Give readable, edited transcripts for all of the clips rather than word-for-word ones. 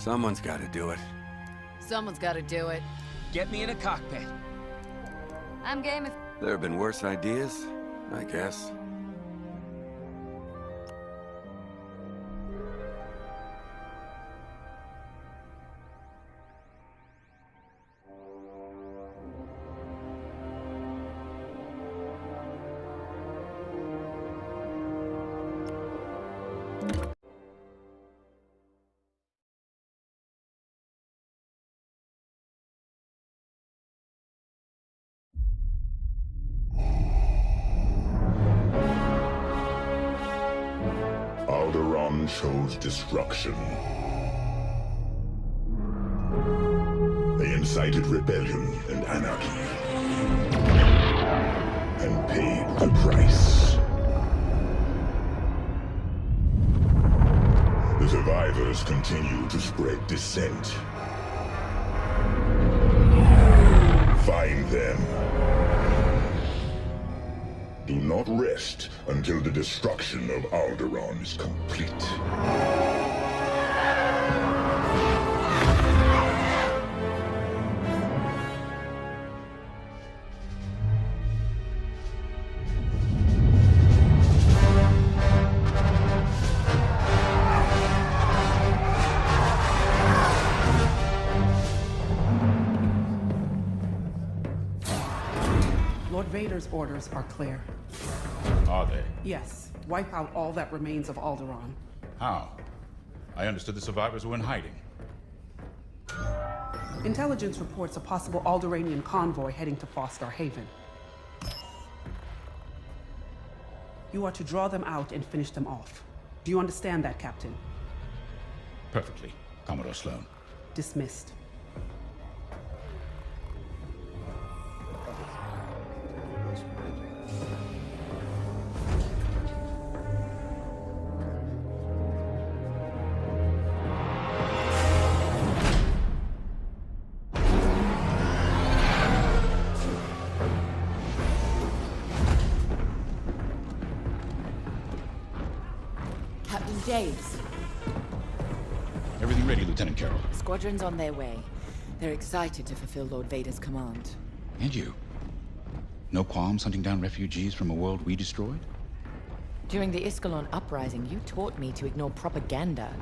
Someone's gotta do it. Someone's gotta do it. Get me in a cockpit. I'm game if... There have been worse ideas, I guess. Alderaan chose destruction. They incited rebellion and anarchy. And paid the price. The survivors continue to spread dissent. Find them. Do not rest until the destruction of Alderaan is complete. Lord Vader's orders are clear. Are they? Yes. Wipe out all that remains of Alderaan. How? I understood the survivors were in hiding. Intelligence reports a possible Alderaanian convoy heading to Foster Haven. You are to draw them out and finish them off. Do you understand that, Captain? Perfectly, Commodore Sloan. Dismissed. Captain James. Everything ready, Lieutenant Carroll. Squadron's on their way. They're excited to fulfill Lord Vader's command. And you? No qualms hunting down refugees from a world we destroyed? During the Iskalon uprising, you taught me to ignore propaganda.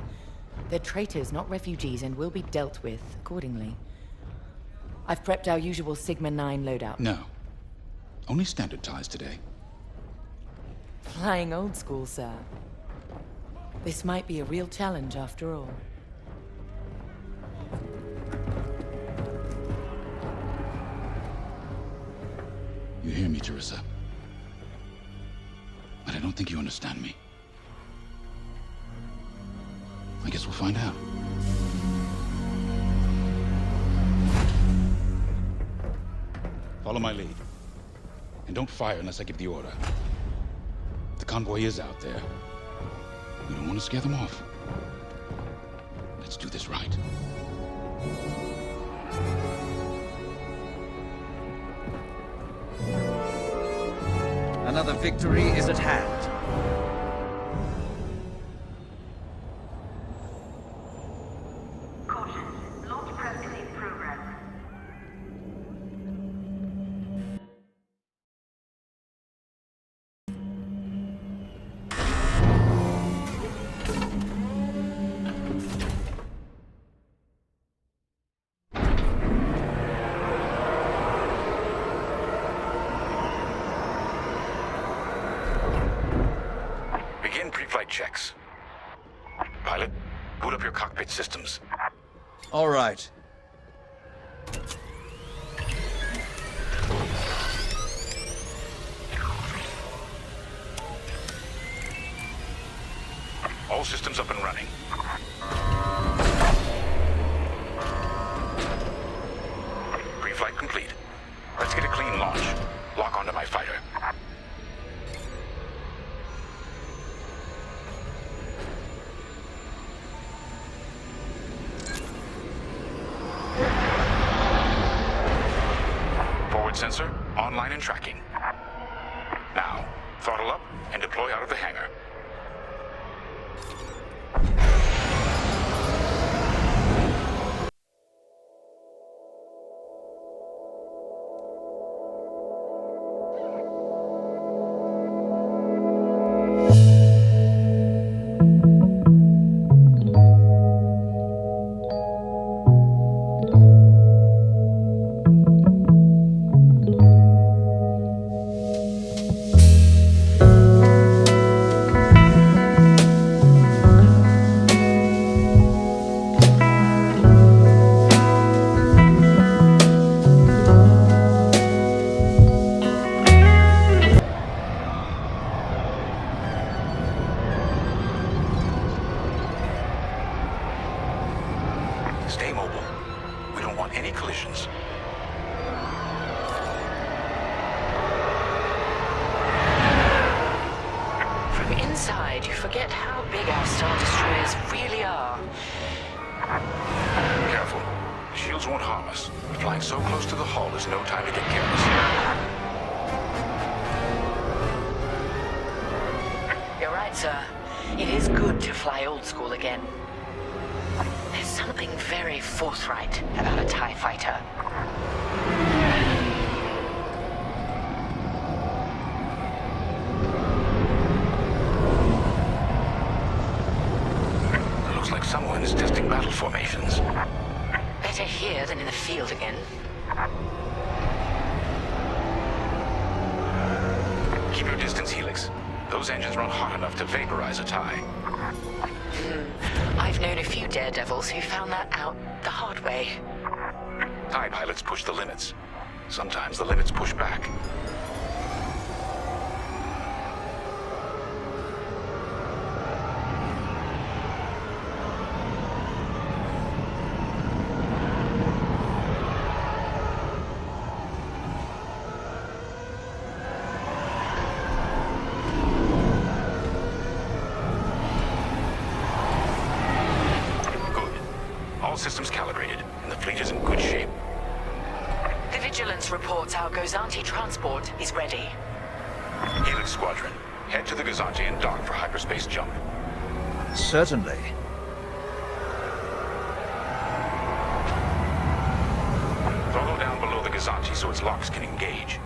They're traitors, not refugees, and will be dealt with accordingly. I've prepped our usual Sigma-9 loadout. No. Only standard ties today. Flying old school, sir. This might be a real challenge after all. You hear me, Teresa? But I don't think you understand me. I guess we'll find out. Follow my lead. And don't fire unless I give the order. The convoy is out there. We don't want to scare them off. Let's do this right. Another victory is at hand. Caution. Launch prep is in progress. Begin pre-flight checks. Pilot, boot up your cockpit systems. All right. All systems up and running. Pre-flight complete. Let's get a clean launch. Lock onto my fighter. Forward sensor online and tracking. Now, throttle up and deploy out of the hangar. so close to the hull, there's no time to get careless. You're right, sir. It is good to fly old school again. There's something very forthright about a TIE fighter. It looks like someone is testing battle formations. Better here than in the field again. Keep your distance, Helix. Those engines run hot enough to vaporize a TIE. I've known a few daredevils who found that out the hard way. TIE pilots push the limits. Sometimes the limits push back. Systems calibrated, and the fleet is in good shape. The Vigilance reports our Gozanti transport is ready. Helix Squadron, head to the Gozanti and dock for hyperspace jump. Certainly. Throttle down below the Gozanti so its locks can engage.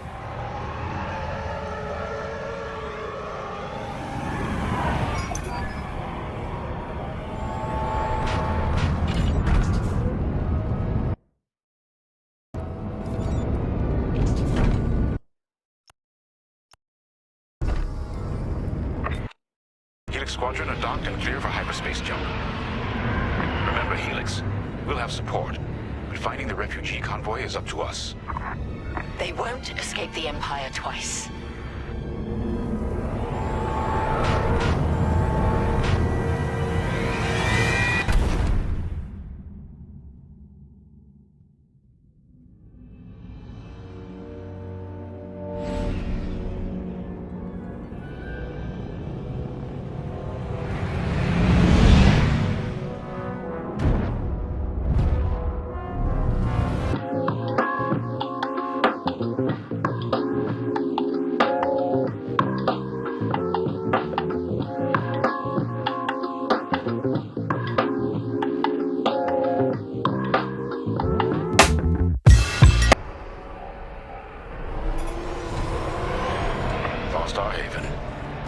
Squadron are docked and clear for hyperspace jump. Remember, Helix, we'll have support, but finding the refugee convoy is up to us. They won't escape the Empire twice.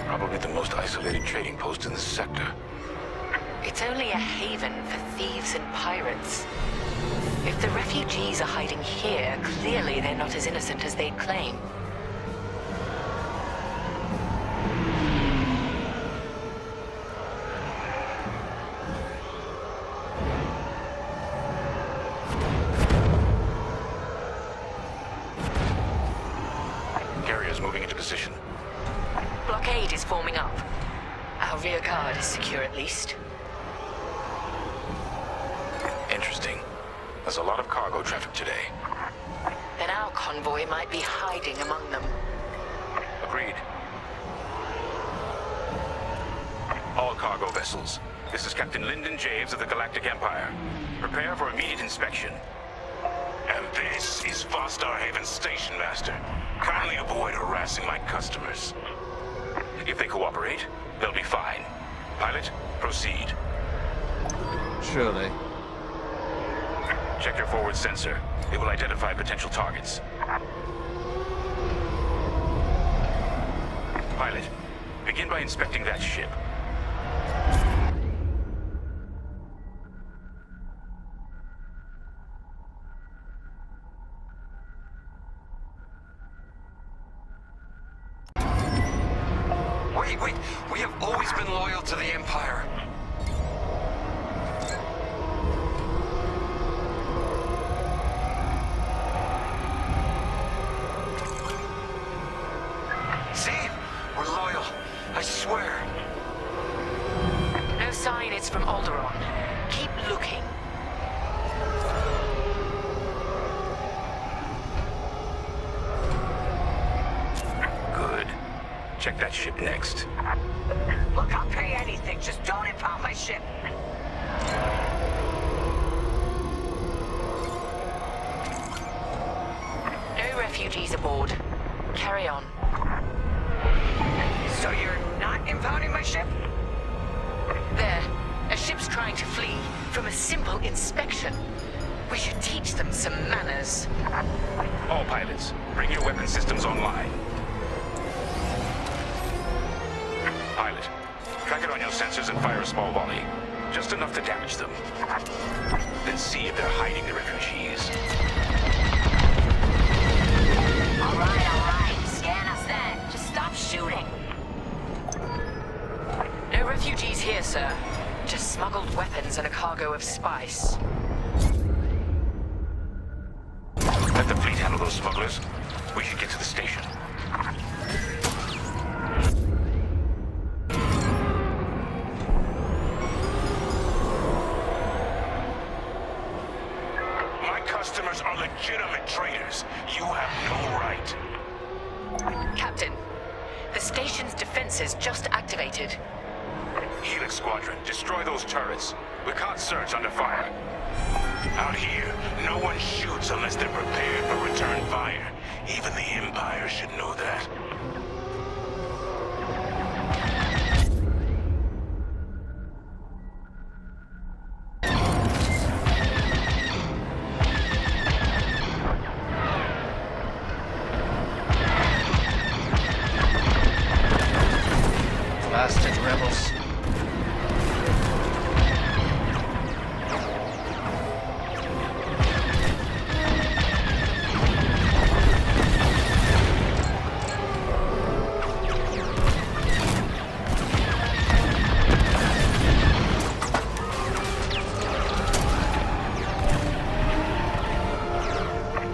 Probably the most isolated trading post in the sector. It's only a haven for thieves and pirates. If the refugees are hiding here, clearly they're not as innocent as they'd claim. Carrier's moving into position. Blockade is forming up. Our rear guard is secure at least. Interesting. There's a lot of cargo traffic today. Then our convoy might be hiding among them. Agreed. All cargo vessels. This is Captain Lyndon Javes of the Galactic Empire. Prepare for immediate inspection. And this is Starhaven's Station Master. Kindly avoid harassing my customers. If they cooperate, they'll be fine. Pilot, proceed. Surely. Check your forward sensor. It will identify potential targets. Pilot, begin by inspecting that ship. Wait, we have always been loyal to the Empire. See? We're loyal. I swear. No sign it's from Alderaan. Keep looking. Good. Check that ship next. Look, I'll pay anything. Just don't impound my ship. refugees aboard. Carry on. So you're not impounding my ship? There. A ship's trying to flee from a simple inspection. We should teach them some manners. All pilots, bring your weapon systems online. Pilot, track it on your sensors and fire a small volley. Just enough to damage them. Then see if they're hiding the refugees. All right. Scan us then. Just stop shooting. No refugees here, sir. Just smuggled weapons and a cargo of spice. Let the fleet handle those smugglers. We should get to the station. My customers are legitimate traders. You have no right. Captain, the station's defenses just activated. Helix Squadron, destroy those turrets. We can't search under fire. Out here, no one shoots unless they're prepared for return fire. Even the Empire should know that. Blasted rebels.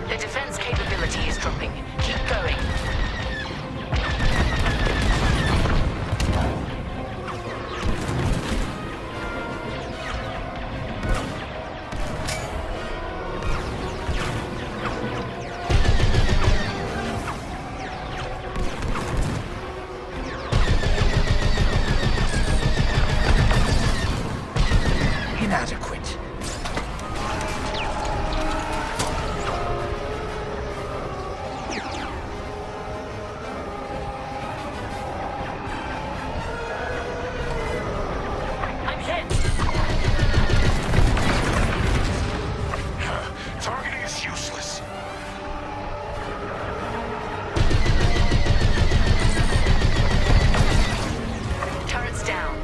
The defense capability is dropping. Keep going. Inadequate. I'm hit! Targeting is useless. Turrets down.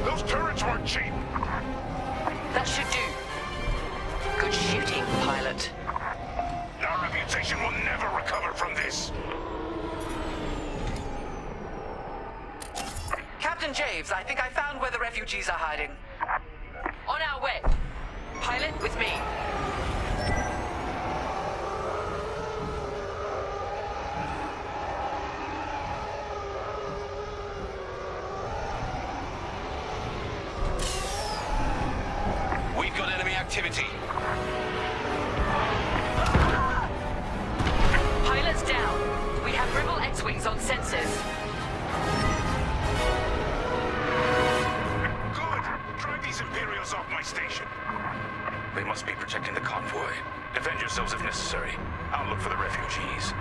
Those turrets weren't cheap. That should do. Good shooting, pilot. Our reputation will never recover from this. Captain Javes, I think I found where the refugees are hiding. On our way. Pilot, with me. We've got enemy activity. Pilots down. We have rebel X-Wings on sensors. Good. Drive these Imperials off my station. They must be protecting the convoy. Defend yourselves if necessary. I'll look for the refugees.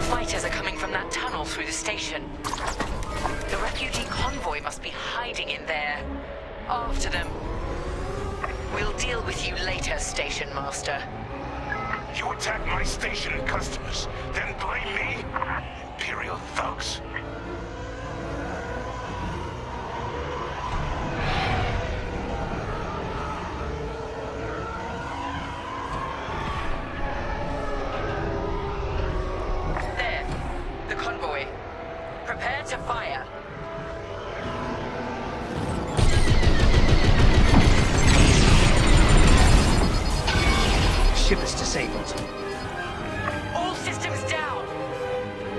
Imperial fighters are coming from that tunnel through the station. The refugee convoy must be hiding in there. After them. We'll deal with you later, Station Master. You attack my station and customers, then blame me? Imperial thugs. There. The convoy. Prepare to fire. Ship is disabled. All systems down!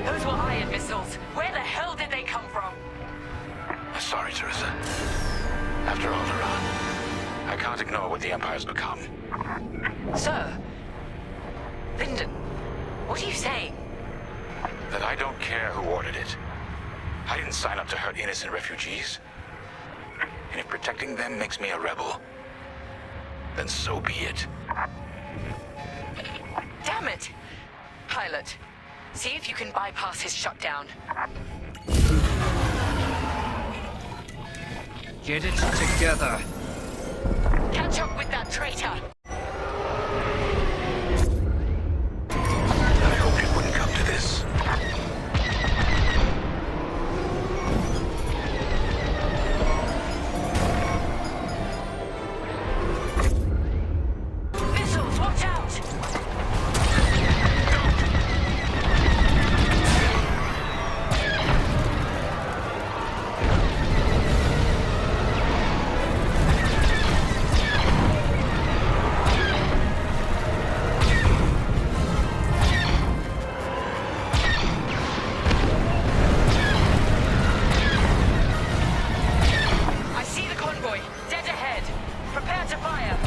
Those were iron missiles. Where the hell did they come from? Sorry, Teresa. After Alderaan, I can't ignore what the Empire's become. Sir. Lyndon, what are you saying? That I don't care who ordered it. I didn't sign up to hurt innocent refugees. And if protecting them makes me a rebel, then so be it. Damn it! Pilot, see if you can bypass his shutdown. Get it together. Catch up with that traitor! I hoped it wouldn't come to this. Missiles, watch out! I see the convoy, dead ahead. Prepare to fire.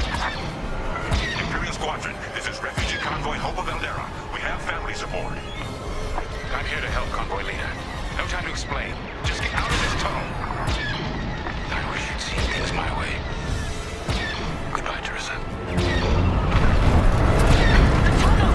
Imperial Squadron, this is refugee convoy Hope of Eldera. We have families aboard. I'm here to help, convoy leader. No time to explain. Just get out of this tunnel. I wish you'd seen things my way. Goodbye, Teresa. The tunnel!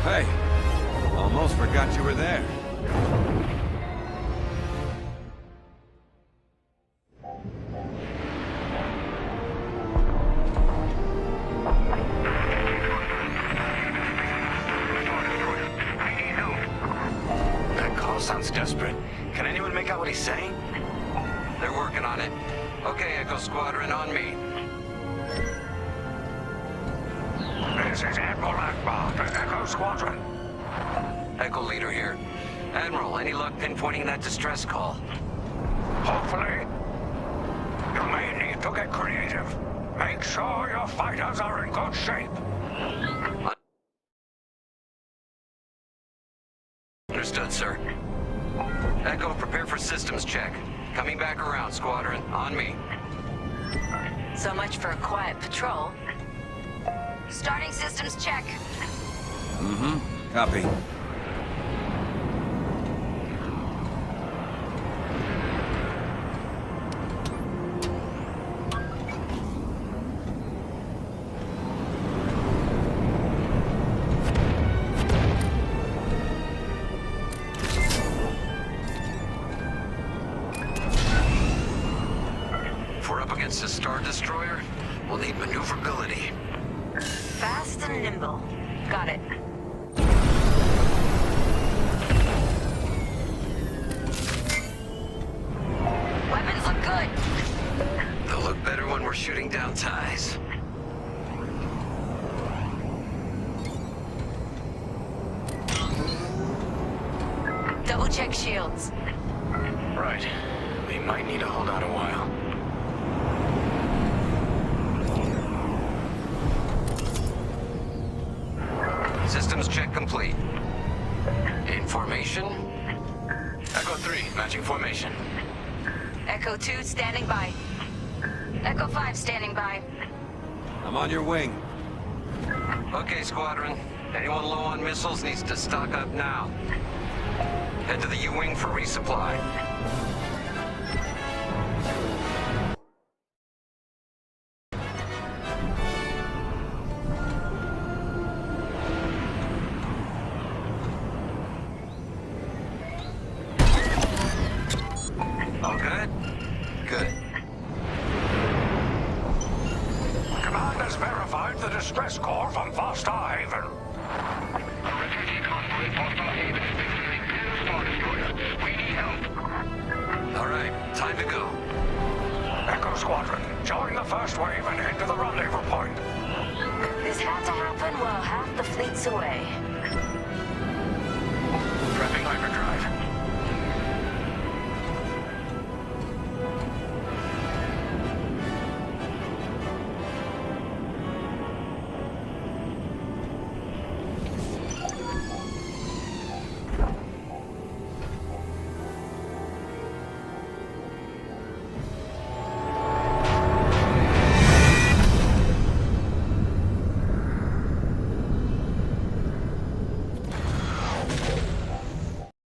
Hey, almost forgot you were there. That call sounds desperate. Can anyone make out what he's saying? They're working on it. Okay, Echo Squadron, on me. This is Admiral Akbar to Echo Squadron. Echo Leader here. Admiral, any luck pinpointing that distress call? Hopefully. You may need to get creative. Make sure your fighters are in good shape. Understood, sir. Echo, prepare for systems check. Coming back around, Squadron. On me. So much for a quiet patrol. Starting systems check. Copy. If we're up against a Star Destroyer, we'll need maneuverability. Fast and nimble. Got it. Weapons look good. They'll look better when we're shooting down ties. Double check shields. Right. We might need to hold out a while. Systems check complete. In formation? Echo 3, matching formation. Echo 2 standing by. Echo 5 standing by. I'm on your wing. Okay, Squadron. Anyone low on missiles needs to stock up now. Head to the U-Wing for resupply. All good? Good. Command has verified the distress call from Starhaven. A refugee convoy at Starhaven is visiting a Star Destroyer. We need help. All right, time to go. Echo Squadron, join the first wave and head to the rendezvous point. This had to happen while half the fleet's away. Prepping hyperdrive.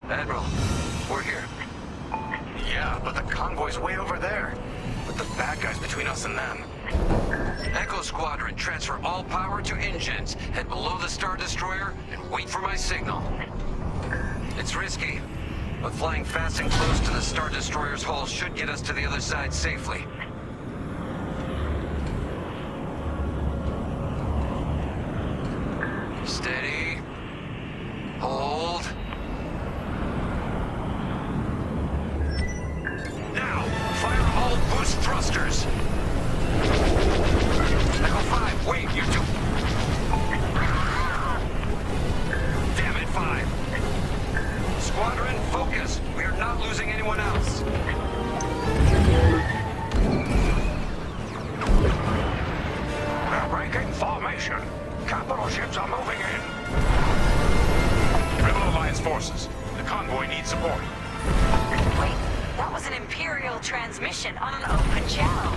Admiral, we're here. Yeah, but the convoy's way over there. Put the bad guys between us and them. Echo Squadron, transfer all power to engines. Head below the Star Destroyer and wait for my signal. It's risky, but flying fast and close to the Star Destroyer's hull should get us to the other side safely. Steady. Hold. Now, fire all boost thrusters. Echo 5, wait, you two. Damn it, 5. Squadron, focus. We are not losing anyone else. They're breaking formation. Capital ships are moving in. Rebel Alliance forces. The convoy needs support. Wait, that was an Imperial transmission on an open channel.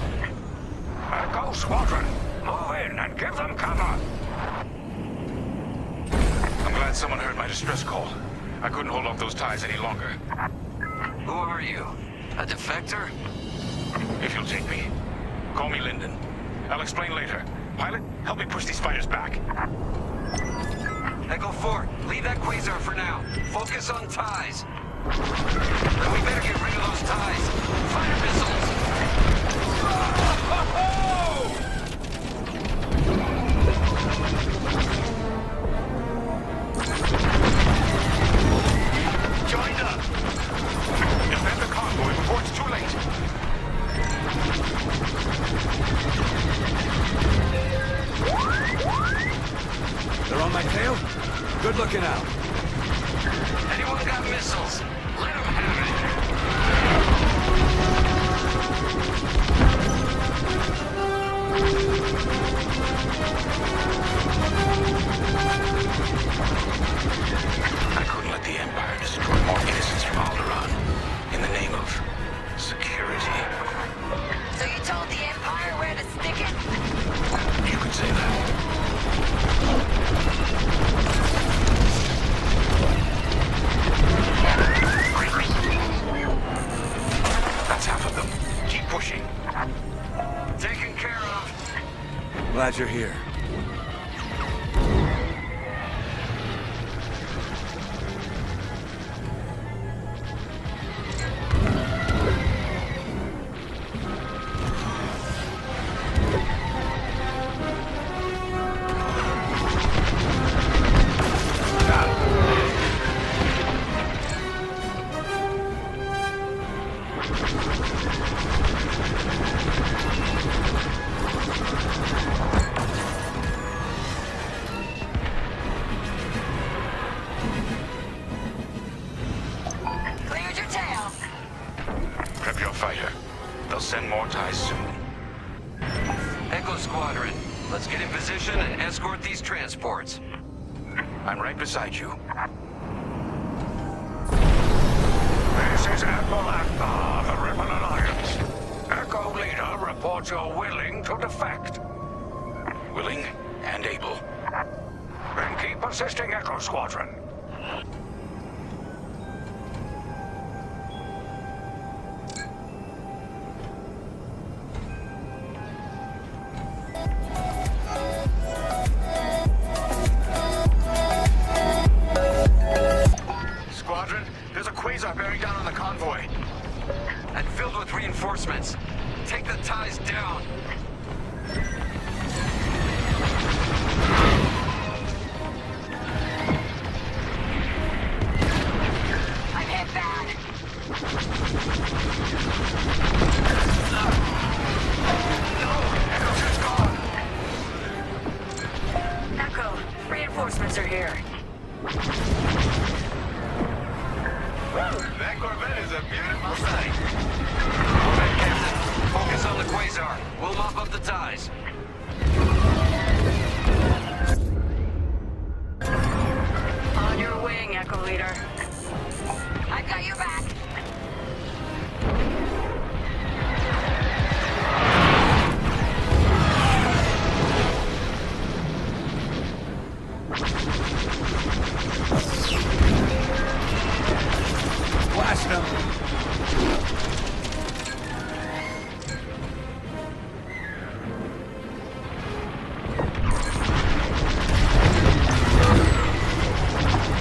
Echo Squadron, move in and give them cover. I'm glad someone heard my distress call. I couldn't hold off those ties any longer. Who are you? A defector? If you'll take me, call me Lyndon. I'll explain later. Pilot, help me push these fighters back. Echo 4, leave that quasar for now. Focus on ties. We better get rid of those ties. Fire missiles! Joined up. Defend the convoy before it's too late. They're on my tail? Good looking out. Anyone got missiles? Let them have it. I couldn't let the Empire destroy more innocents from Alderaan in the name of security. So you told the Empire where to stick it? You could say that. That's half of them. Keep pushing. Taken care of. Glad you're here. Let's get in position and escort these transports. I'm right beside you. This is Admiral Akbar, the Rebel Alliance. Echo Leader reports you're willing to defect. Willing and able. Then keep assisting Echo Squadron. Squadron, there's a quasar bearing down on the convoy. And filled with reinforcements. Take the ties down. I'm hit bad. Echo, reinforcements are here. That Corvette is a beautiful sight. Corvette Captain, focus on the quasar. We'll mop up the ties. On your wing, Echo Leader. I've got your back. Blast them!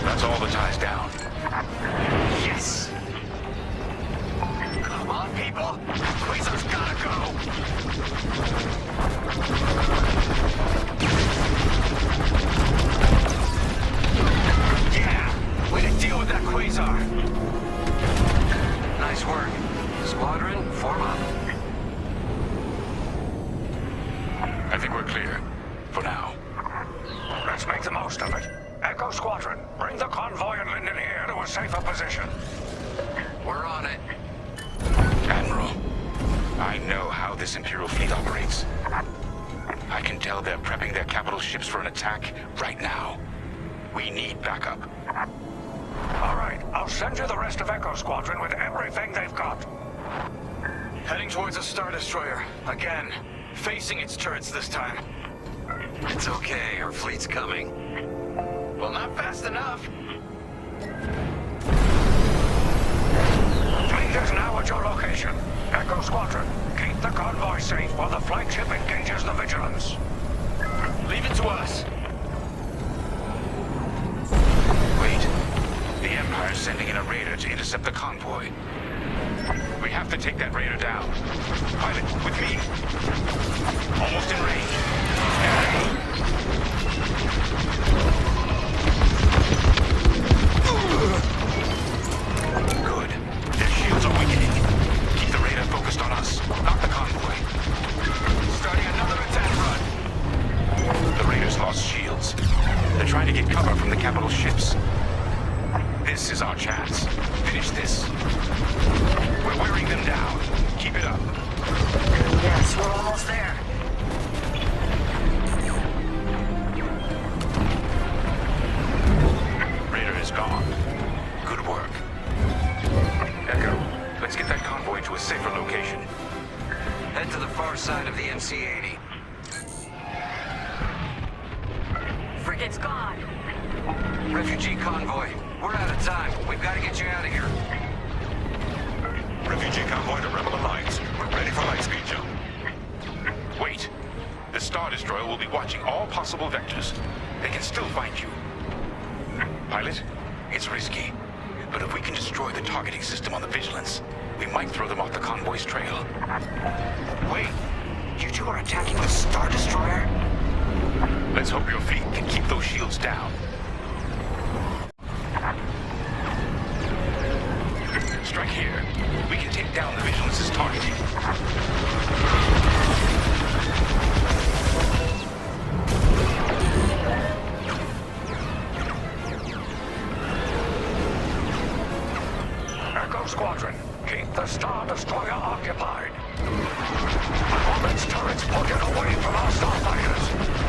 That's all the ties down. Yes! Come on, people! Quasar's gotta go! Yeah! Way to deal with that quasar! Nice work. Squadron, form up. I think we're clear. For now. Let's make the most of it. Echo Squadron, bring the convoy and Linden here to a safer position. We're on it. Admiral, I know how this Imperial fleet operates. I can tell they're prepping their capital ships for an attack right now. We need backup. All right, I'll send you the rest of Echo Squadron with everything they've got. Heading towards a Star Destroyer. Again. Facing its turrets this time. It's okay, our fleet's coming. Well, not fast enough. Fleet is now at your location. Echo Squadron, keep the convoy safe while the flagship engages the Vigilance. Leave it to us. Wait. The Empire's sending in a raider to intercept the convoy. We have to take that raider down. Pilot, with me. Almost in range. Good. Their shields are weakening. Keep the raider focused on us, not the convoy. Starting another attack run. The raiders lost shields. They're trying to get cover from the capital ships. This is our chance. Finish this. We're wearing them down. Keep it up. Yes, we're almost there. Raider is gone. Good work. Echo, let's get that convoy to a safer location. Head to the far side of the MC-80. Frigate's gone. Refugee convoy. We're out of time. We've got to get you out of here. Refugee convoy to Rebel Alliance. We're ready for lightspeed jump. Wait. The Star Destroyer will be watching all possible vectors. They can still find you. Pilot, it's risky. But if we can destroy the targeting system on the Vigilance, we might throw them off the convoy's trail. Wait. You two are attacking the Star Destroyer? Let's hope your fleet can keep those shields down. Strike here. We can take down the Vigilance's targeting. Echo Squadron, keep the Star Destroyer occupied. I want its turrets pointed away from our starfighters.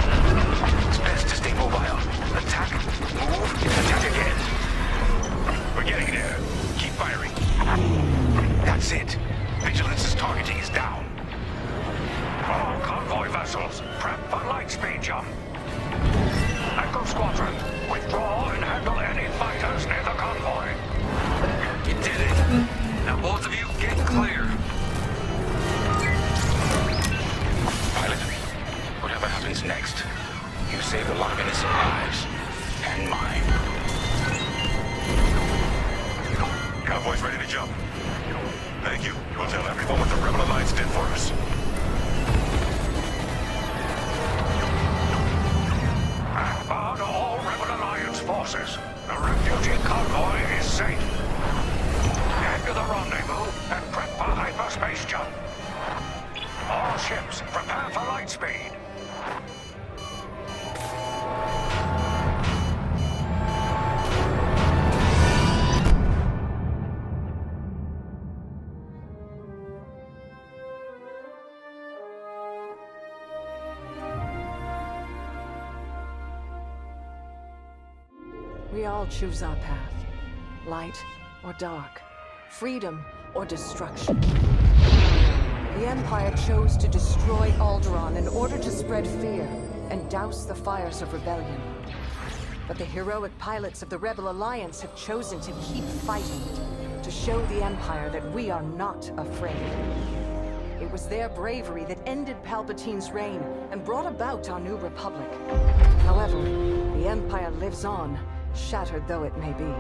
Echo Squadron, withdraw and handle any fighters near the convoy. You did it. Now both of you get clear. Pilot, whatever happens next, you save a lot of innocent lives. And mine. Cowboys ready to jump. Thank you. We'll tell everyone what the Rebel Alliance did for us. Akbar to all Rebel Alliance forces. The refugee convoy is safe. Head to the rendezvous and prep for hyperspace jump. All ships, prepare for light speed. We all choose our path. Light or dark. Freedom or destruction. The Empire chose to destroy Alderaan in order to spread fear and douse the fires of rebellion. But the heroic pilots of the Rebel Alliance have chosen to keep fighting, to show the Empire that we are not afraid. It was their bravery that ended Palpatine's reign and brought about our new Republic. However, the Empire lives on, shattered though it may be.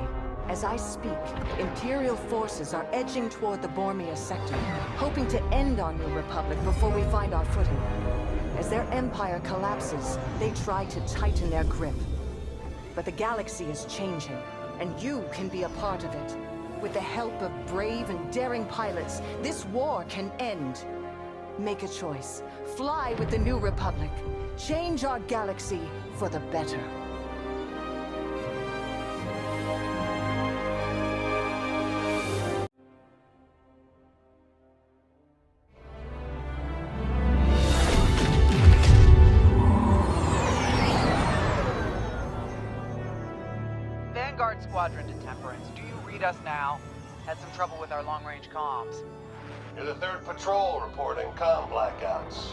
As I speak, Imperial forces are edging toward the Bormia sector, hoping to end our new Republic before we find our footing. As their empire collapses, they try to tighten their grip. But the galaxy is changing, and you can be a part of it. With the help of brave and daring pilots, this war can end. Make a choice. Fly with the new Republic. Change our galaxy for the better. Vanguard Squadron to Temperance. Do you read us now? Had some trouble with our long-range comms. You're the 3rd patrol reporting comm blackouts.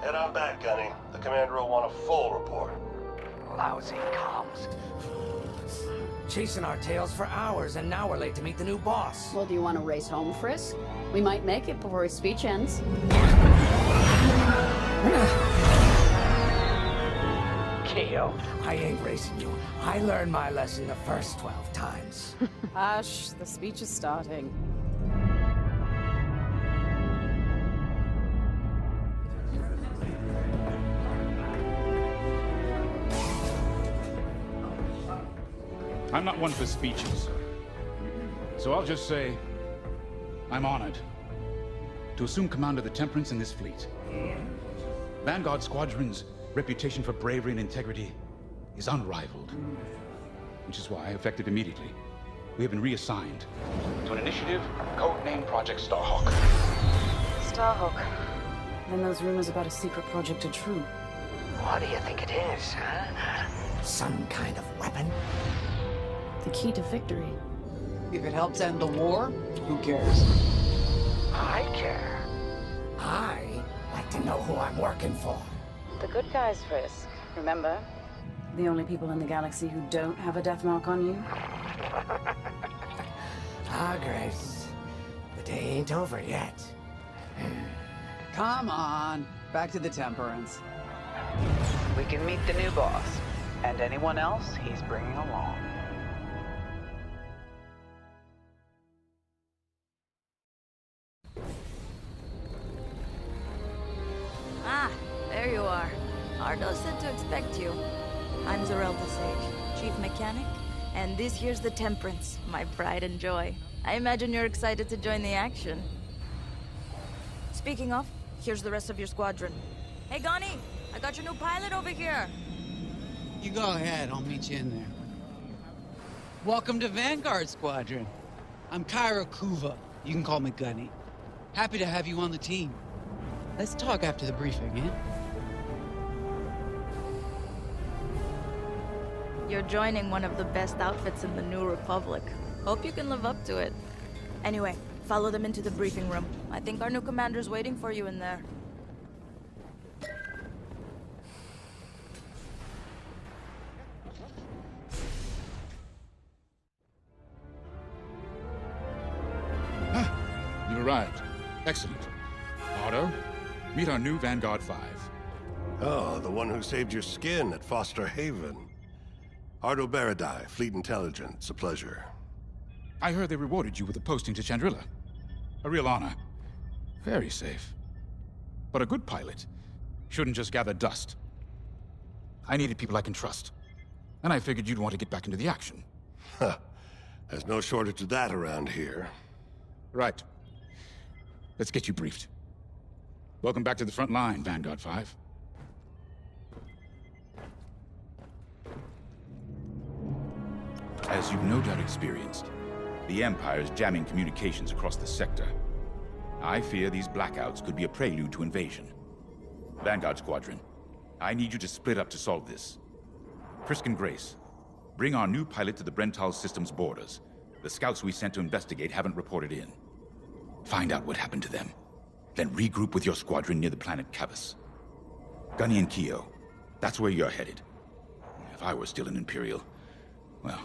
Head on back, Gunny. The commander will want a full report. Lousy comms. Chasing our tails for hours, and now we're late to meet the new boss. Well, do you want to race home, Frisk? We might make it before his speech ends. Keo, I ain't racing you. I learned my lesson the first 12 times. Hush, the speech is starting. I'm not one for speeches. So I'll just say, I'm honored to assume command of the Temperance in this fleet. Vanguard Squadron's reputation for bravery and integrity is unrivaled, which is why, effective immediately, we have been reassigned to an initiative codenamed Project Starhawk. Starhawk. Then those rumors about a secret project are true. What do you think it is, huh? Some kind of weapon? The key to victory. If it helps end the war, who cares? I care. I like to know who I'm working for. The good guys, Frisk. Remember? The only people in the galaxy who don't have a death mark on you? Ah, Grace. The day ain't over yet. Come on. Back to the Temperance. We can meet the new boss. And anyone else he's bringing along. Ah, there you are. Ardo said to expect you. I'm Zarelda Sage, Chief Mechanic, and this here's the Temperance, my pride and joy. I imagine you're excited to join the action. Speaking of, here's the rest of your squadron. Hey, Gonnie, I got your new pilot over here. You go ahead, I'll meet you in there. Welcome to Vanguard Squadron. I'm Kyra Kuva. You can call me Gunny. Happy to have you on the team. Let's talk after the briefing, eh? You're joining one of the best outfits in the New Republic. Hope you can live up to it. Anyway, follow them into the briefing room. I think our new commander's waiting for you in there. arrived. Excellent. Otto, meet our new Vanguard 5. Oh, the one who saved your skin at Foster Haven. Ardo Baradai, Fleet Intelligence. A pleasure. I heard they rewarded you with a posting to Chandrila. A real honor. Very safe. But a good pilot shouldn't just gather dust. I needed people I can trust. And I figured you'd want to get back into the action. Huh. There's no shortage of that around here. Right. Let's get you briefed. Welcome back to the front line, Vanguard 5. As you've no doubt experienced, the Empire is jamming communications across the sector. I fear these blackouts could be a prelude to invasion. Vanguard Squadron, I need you to split up to solve this. Frisk and Grace, bring our new pilot to the Brental system's borders. The scouts we sent to investigate haven't reported in. Find out what happened to them. Then regroup with your squadron near the planet Cavus. Gunny and Keo, that's where you're headed. If I were still an Imperial, well,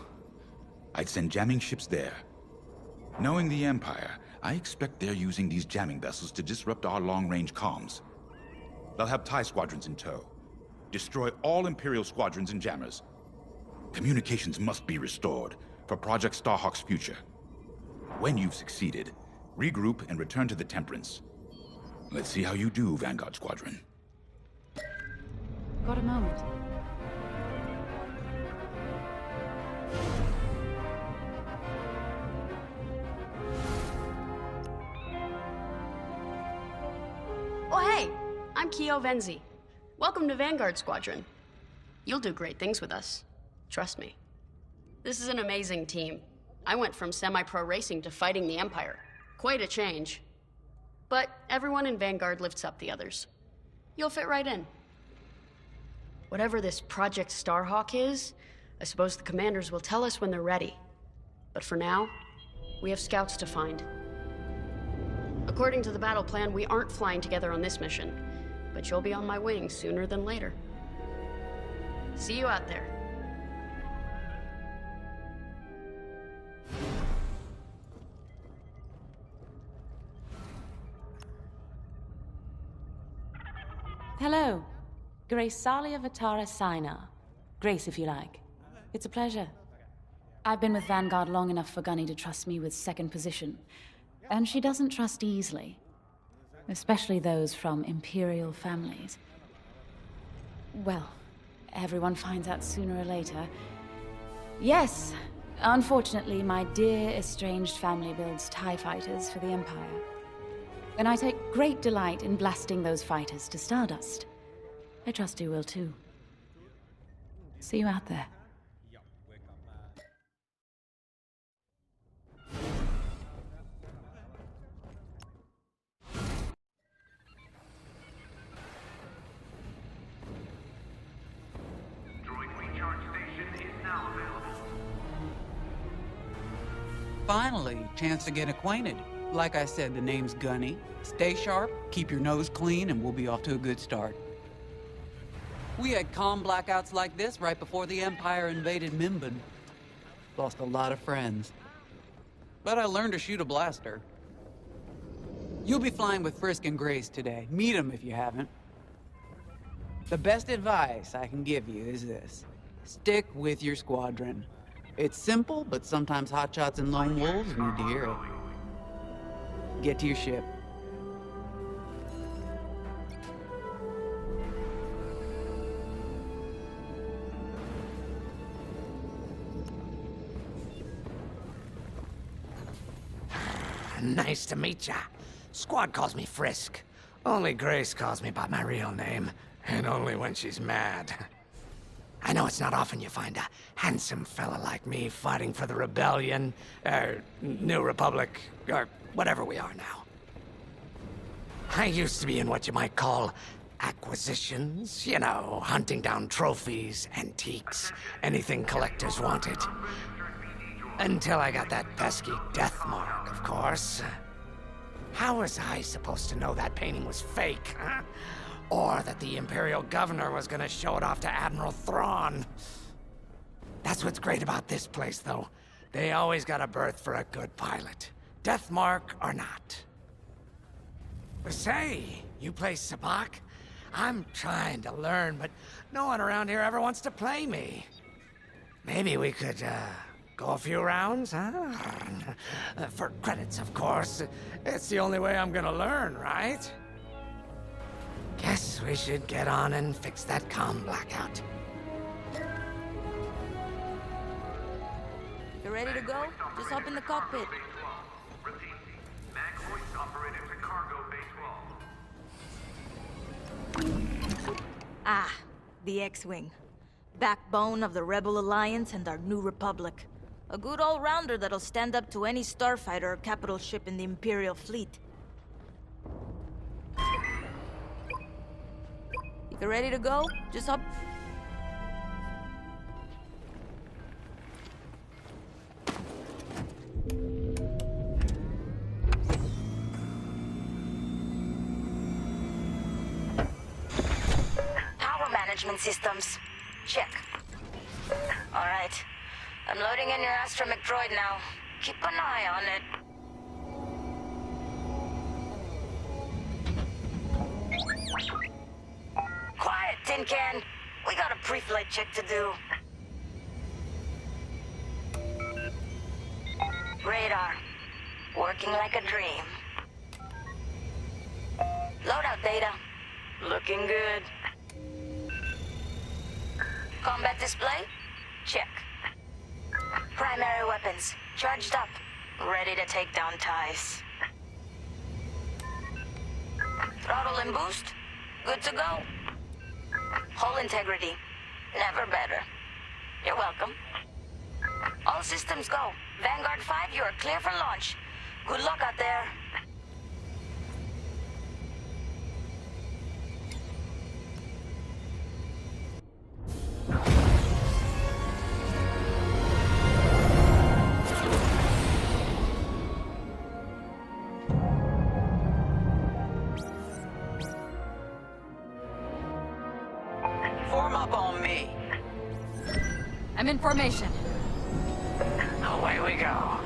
I'd send jamming ships there. Knowing the Empire, I expect they're using these jamming vessels to disrupt our long-range comms. They'll have TIE squadrons in tow. Destroy all Imperial squadrons and jammers. Communications must be restored for Project Starhawk's future. When you've succeeded, regroup and return to the Temperance. Let's see how you do, Vanguard Squadron. Got a moment? Oh hey, I'm Keo Venzi. Welcome to Vanguard Squadron. You'll do great things with us. Trust me. This is an amazing team. I went from semi-pro racing to fighting the Empire. Quite a change. But everyone in Vanguard lifts up the others. You'll fit right in. Whatever this Project Starhawk is, I suppose the commanders will tell us when they're ready. But for now, we have scouts to find. According to the battle plan, we aren't flying together on this mission, but you'll be on my wing sooner than later. See you out there. Hello. Grace Salia Vatara Sina. Grace, if you like. It's a pleasure. I've been with Vanguard long enough for Gunny to trust me with second position. And she doesn't trust easily. Especially those from Imperial families. Well, everyone finds out sooner or later. Yes, unfortunately, my dear estranged family builds TIE fighters for the Empire. And I take great delight in blasting those fighters to stardust. I trust you will too. See you out there. Finally, chance to get acquainted. Like I said, the name's Gunny. Stay sharp, keep your nose clean, and we'll be off to a good start. We had comm blackouts like this right before the Empire invaded Mimban. Lost a lot of friends. But I learned to shoot a blaster. You'll be flying with Frisk and Grace today. Meet them if you haven't. The best advice I can give you is this. Stick with your squadron. It's simple, but sometimes hotshots and lone wolves need to hear it. Get to your ship. Nice to meet ya. Squad calls me Frisk. Only Grace calls me by my real name, and only when she's mad. I know it's not often you find a handsome fella like me fighting for the Rebellion, or New Republic, or whatever we are now. I used to be in what you might call acquisitions. You know, hunting down trophies, antiques, anything collectors wanted. Until I got that pesky death mark, of course. How was I supposed to know that painting was fake, huh? Or that the Imperial Governor was gonna show it off to Admiral Thrawn? That's what's great about this place, though. They always got a berth for a good pilot. Death mark or not. Say, you play Sabak? I'm trying to learn, but no one around here ever wants to play me. Maybe we could, go a few rounds, huh? For credits, of course. It's the only way I'm gonna learn, right? Guess we should get on and fix that comm blackout. You ready to go? Just hop in the cockpit. Ah, the X-Wing. Backbone of the Rebel Alliance and our new Republic. A good all-rounder that'll stand up to any starfighter or capital ship in the Imperial fleet. If you're ready to go, just hop... Management systems. Check. Alright. I'm loading in your astromech droid now. Keep an eye on it. Quiet, Tin Can. We got a pre-flight check to do. Radar. Working like a dream. Loadout data. Looking good. Combat display? Check. Primary weapons, charged up, ready to take down TIEs. Throttle and boost, good to go. Hull integrity, never better. You're welcome. All systems go. Vanguard 5, you are clear for launch. Good luck out there. Form up on me. I'm in formation. Away we go.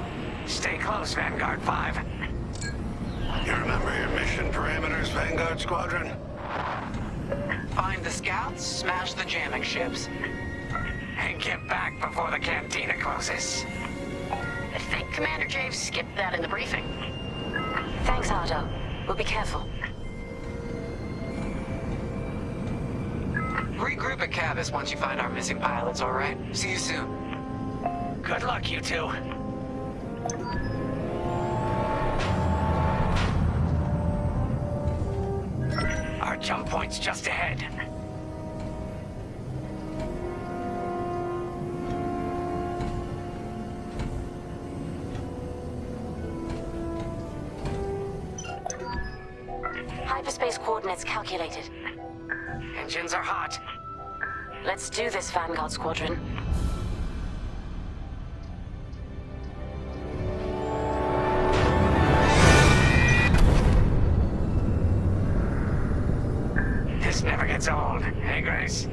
Stay close, Vanguard 5. You remember your mission parameters, Vanguard Squadron? Find the scouts, smash the jamming ships. And get back before the cantina closes. I think Commander Javes skipped that in the briefing. Thanks, Otto. We'll be careful. Regroup at Cabus once you find our missing pilots, all right? See you soon. Good luck, you two. Our jump point's just ahead. Hyperspace coordinates calculated. Engines are hot. Let's do this, Vanguard Squadron. This never gets old, hey, Grace?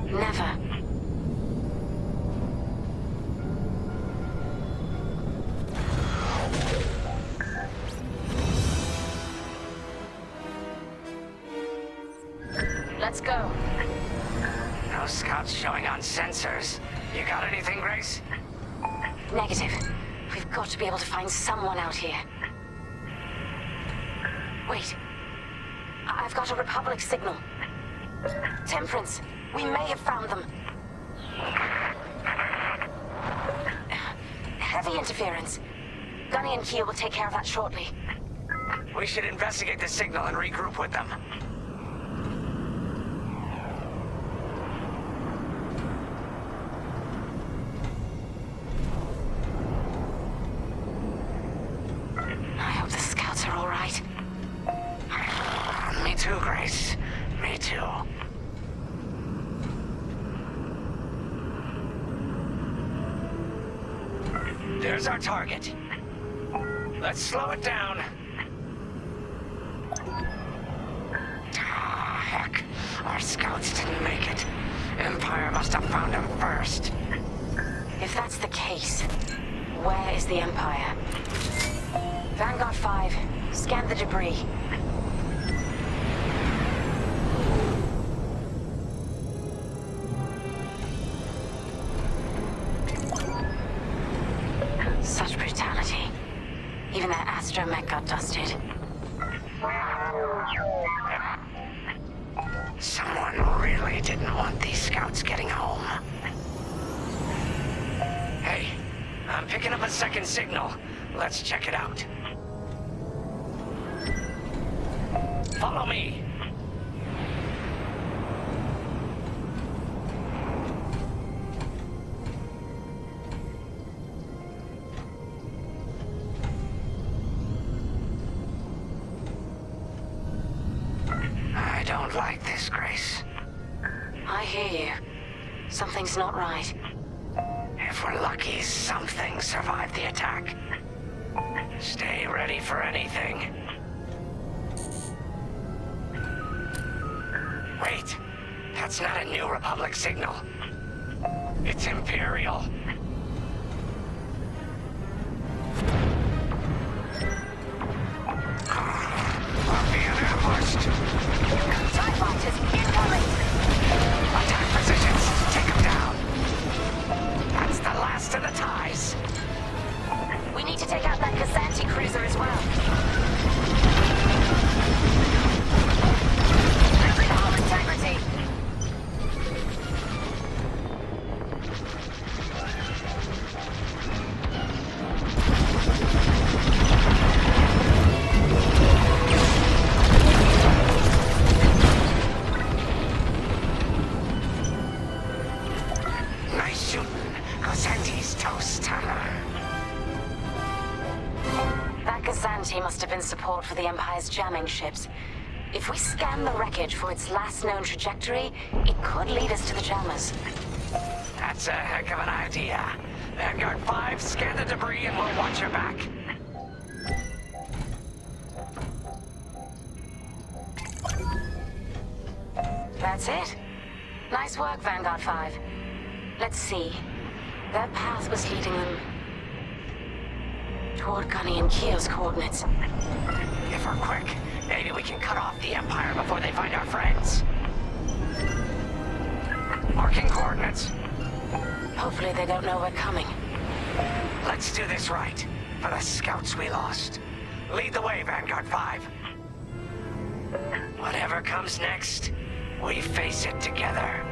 Never. Let's go. No scouts showing on sensors. You got anything, Grace? Negative. We've got to be able to find someone out here. Wait. I've got a Republic signal. Temperance. We may have found them. Heavy interference. Gunny and Keel will take care of that shortly. We should investigate the signal and regroup with them. I hope the scouts are all right. Me too, Grace. Me too. There's our target. Let's slow it down. Ah, heck. Our scouts didn't make it. Empire must have found him first. If that's the case, where is the Empire? Vanguard 5, scan the debris. astromech got dusted. Someone really didn't want these scouts getting home. Hey, I'm picking up a second signal. Let's check it out. Follow me. I don't like this, Grace. I hear you. Something's not right. If we're lucky, something survived the attack. Stay ready for anything. Wait, that's not a New Republic signal. It's Imperial. We're being ambushed. TIE fighters, incoming! Attack positions, take them down. That's the last of the ties. We need to take out that Cassanti cruiser as well. Losing hull integrity. Nice shooting. Cassanti's toast. That Cassanti must have been support for the Empire's jamming ships. If we scan the wreckage for its last known trajectory, it could lead us to the jammers. That's a heck of an idea. Vanguard 5, scan the debris and we'll watch your back. That's it. Nice work, Vanguard 5. Let's see. Their path was leading them toward Gunny and Keo's coordinates. If we're quick, maybe we can cut off the Empire before they find our friends. Marking coordinates. Hopefully they don't know we're coming. Let's do this right, for the scouts we lost. Lead the way, Vanguard 5. Whatever comes next, we face it together.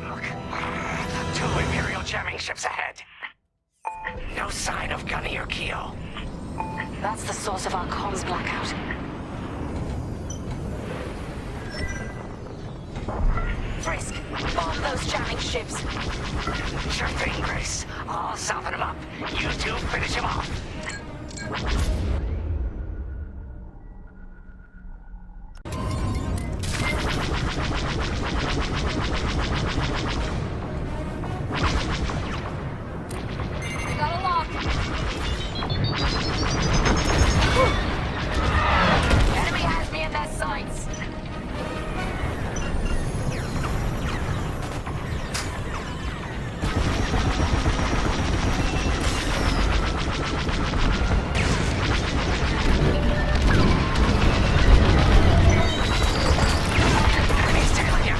Look, 2 Imperial jamming ships ahead. No sign of Gunny or Keo. That's the source of our comms blackout. Frisk, bomb those jamming ships. Sure thing, Grace. I'll soften him up. You two finish him off. We got a lock. Enemy has me in their sights. Enemy's tailing you.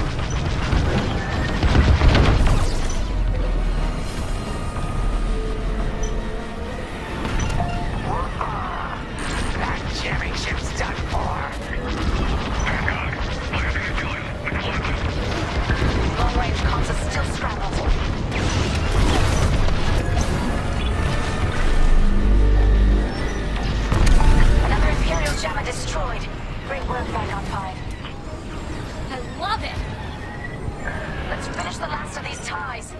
That jamming ship's done for. Long-range comms are still scrambled. Another Imperial jammer destroyed. Great work, Vanguard 5. I love it! Let's finish the last of these ties.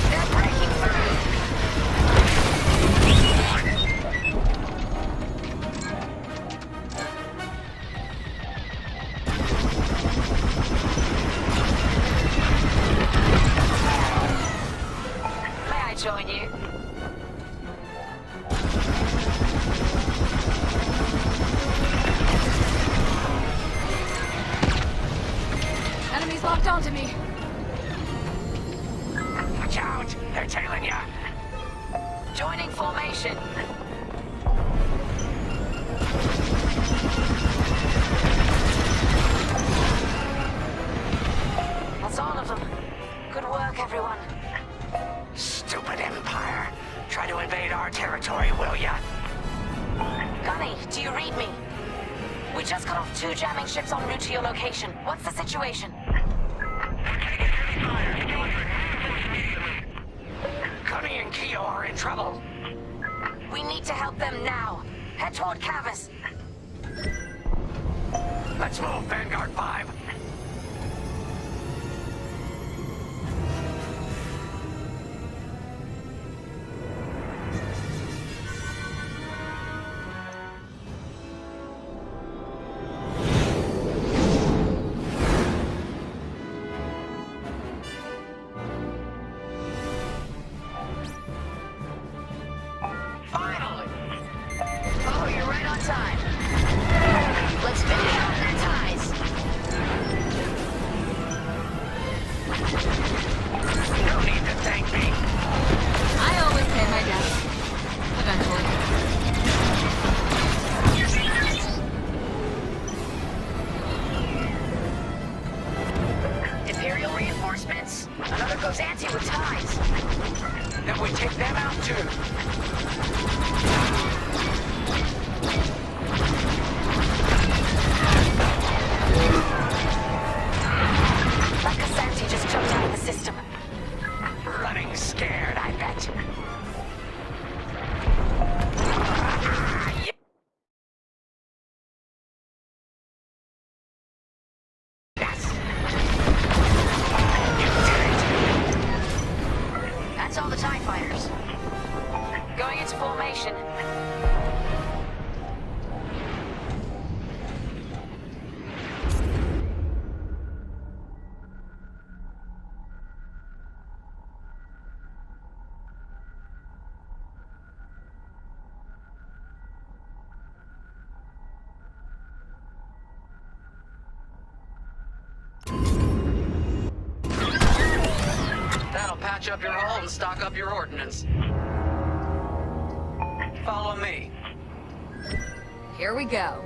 They're breaking through. May I join you? Enemies locked onto me. Watch out! They're tailing you. Joining formation. That's all of them. Good work, everyone. Stupid Empire. Try to invade our territory, will ya? Gunny, do you read me? We just cut off 2 jamming ships en route to your location. What's the situation? Gunny and Keo are in trouble. We need to help them now. Head toward Cavus. Let's move, Vanguard 5. Finally! Oh, you're right on time. Let's finish off their ties. No need to thank me. I always pay my debts. Eventually. Imperial reinforcements. Another Gozanti with ties. Then we take them out too. That Gozanti just jumped out of the system. Running scared, I bet. That's all the TIE fighters. Going into formation. That'll patch up your hull and stock up your ordnance. Follow me. Here we go.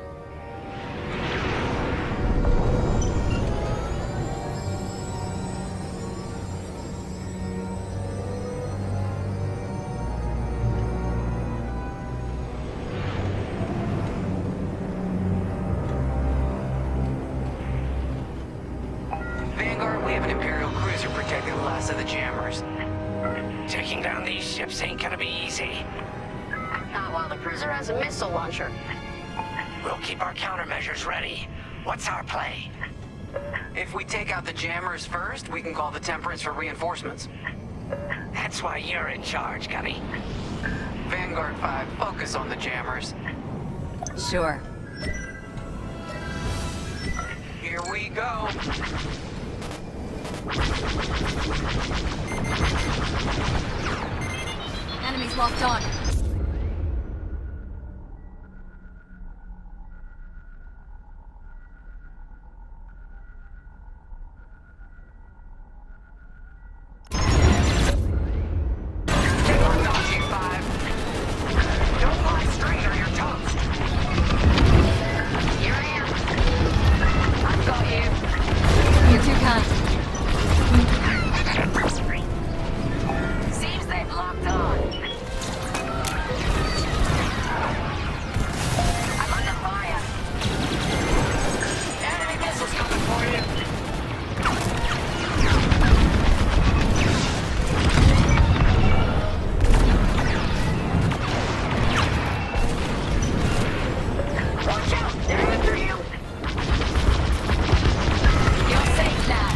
Vanguard, we have an Imperial cruiser protecting the last of the jammers. Taking down these ships ain't gonna be easy. Not while the cruiser has a missile launcher. We'll keep our countermeasures ready. What's our play? If we take out the jammers first, we can call the Temperance for reinforcements. That's why you're in charge, Gunny. Vanguard 5, focus on the jammers. Sure. Here we go. Enemies locked on. Seems they've locked on. You're safe now.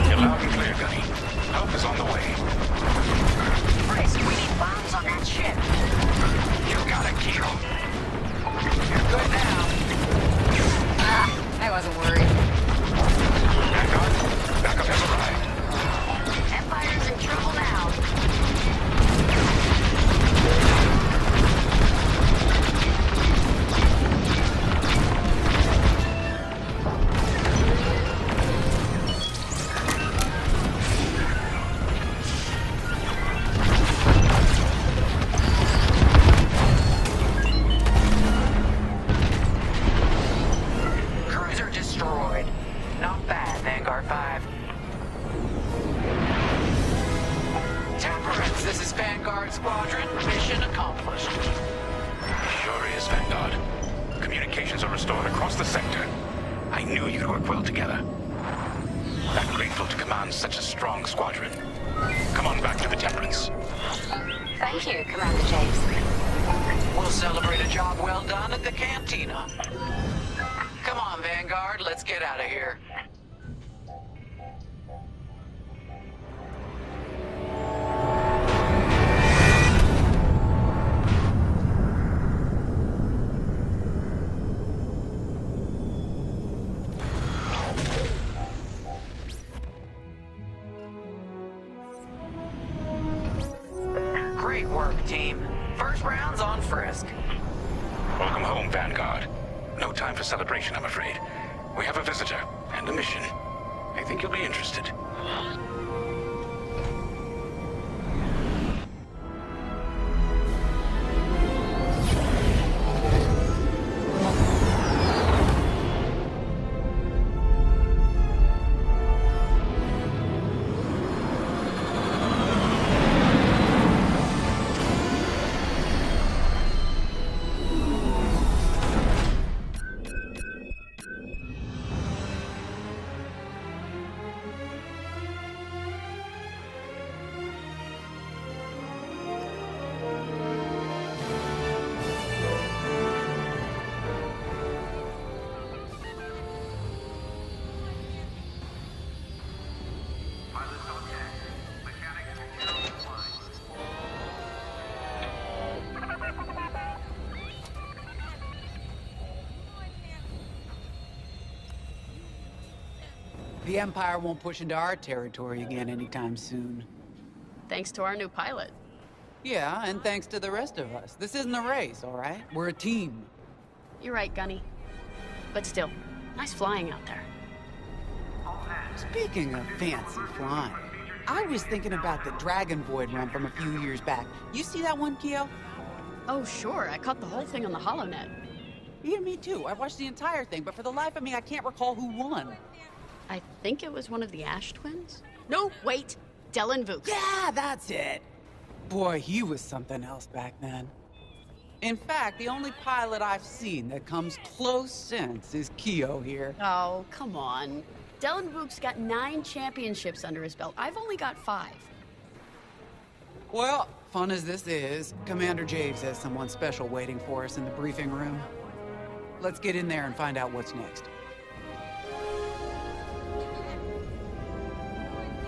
You're loud and clear, Gunny. Help is on the way. Frisk, we need bombs on that ship. You got it, Keel. You're good now. I wasn't worried. Vanguard, backup has arrived. Empire's in trouble now. Cruiser destroyed. Not bad, Vanguard 5. Temperance, this is Vanguard Squadron. Mission accomplished. Sure is, Vanguard. Communications are restored across the sector. I knew you'd work well together. I'm grateful to command such a strong squadron. Come on back to the Temperance. Thank you, Commander James. We'll celebrate a job well done at the cantina. Come on, Vanguard, let's get out of here. Great work, team. First round's on Frisk. Welcome home, Vanguard. No time for celebration, I'm afraid. We have a visitor and a mission. I think you'll be interested. The Empire won't push into our territory again anytime soon. Thanks to our new pilot. Yeah, and thanks to the rest of us. This isn't a race, all right? We're a team. You're right, Gunny. But still, nice flying out there. Speaking of fancy flying, I was thinking about the Dragon Void run from a few years back. You see that one, Keo? Oh, sure. I caught the whole thing on the HoloNet. Yeah, me too. I watched the entire thing, but for the life of me, I can't recall who won. I think it was one of the Ash twins? No, wait! Dylan Vooks. Yeah, that's it! Boy, he was something else back then. In fact, the only pilot I've seen that comes close since is Keo here. Oh, come on. Dylan Vooks got 9 championships under his belt. I've only got 5. Well, fun as this is, Commander Javes has someone special waiting for us in the briefing room. Let's get in there and find out what's next.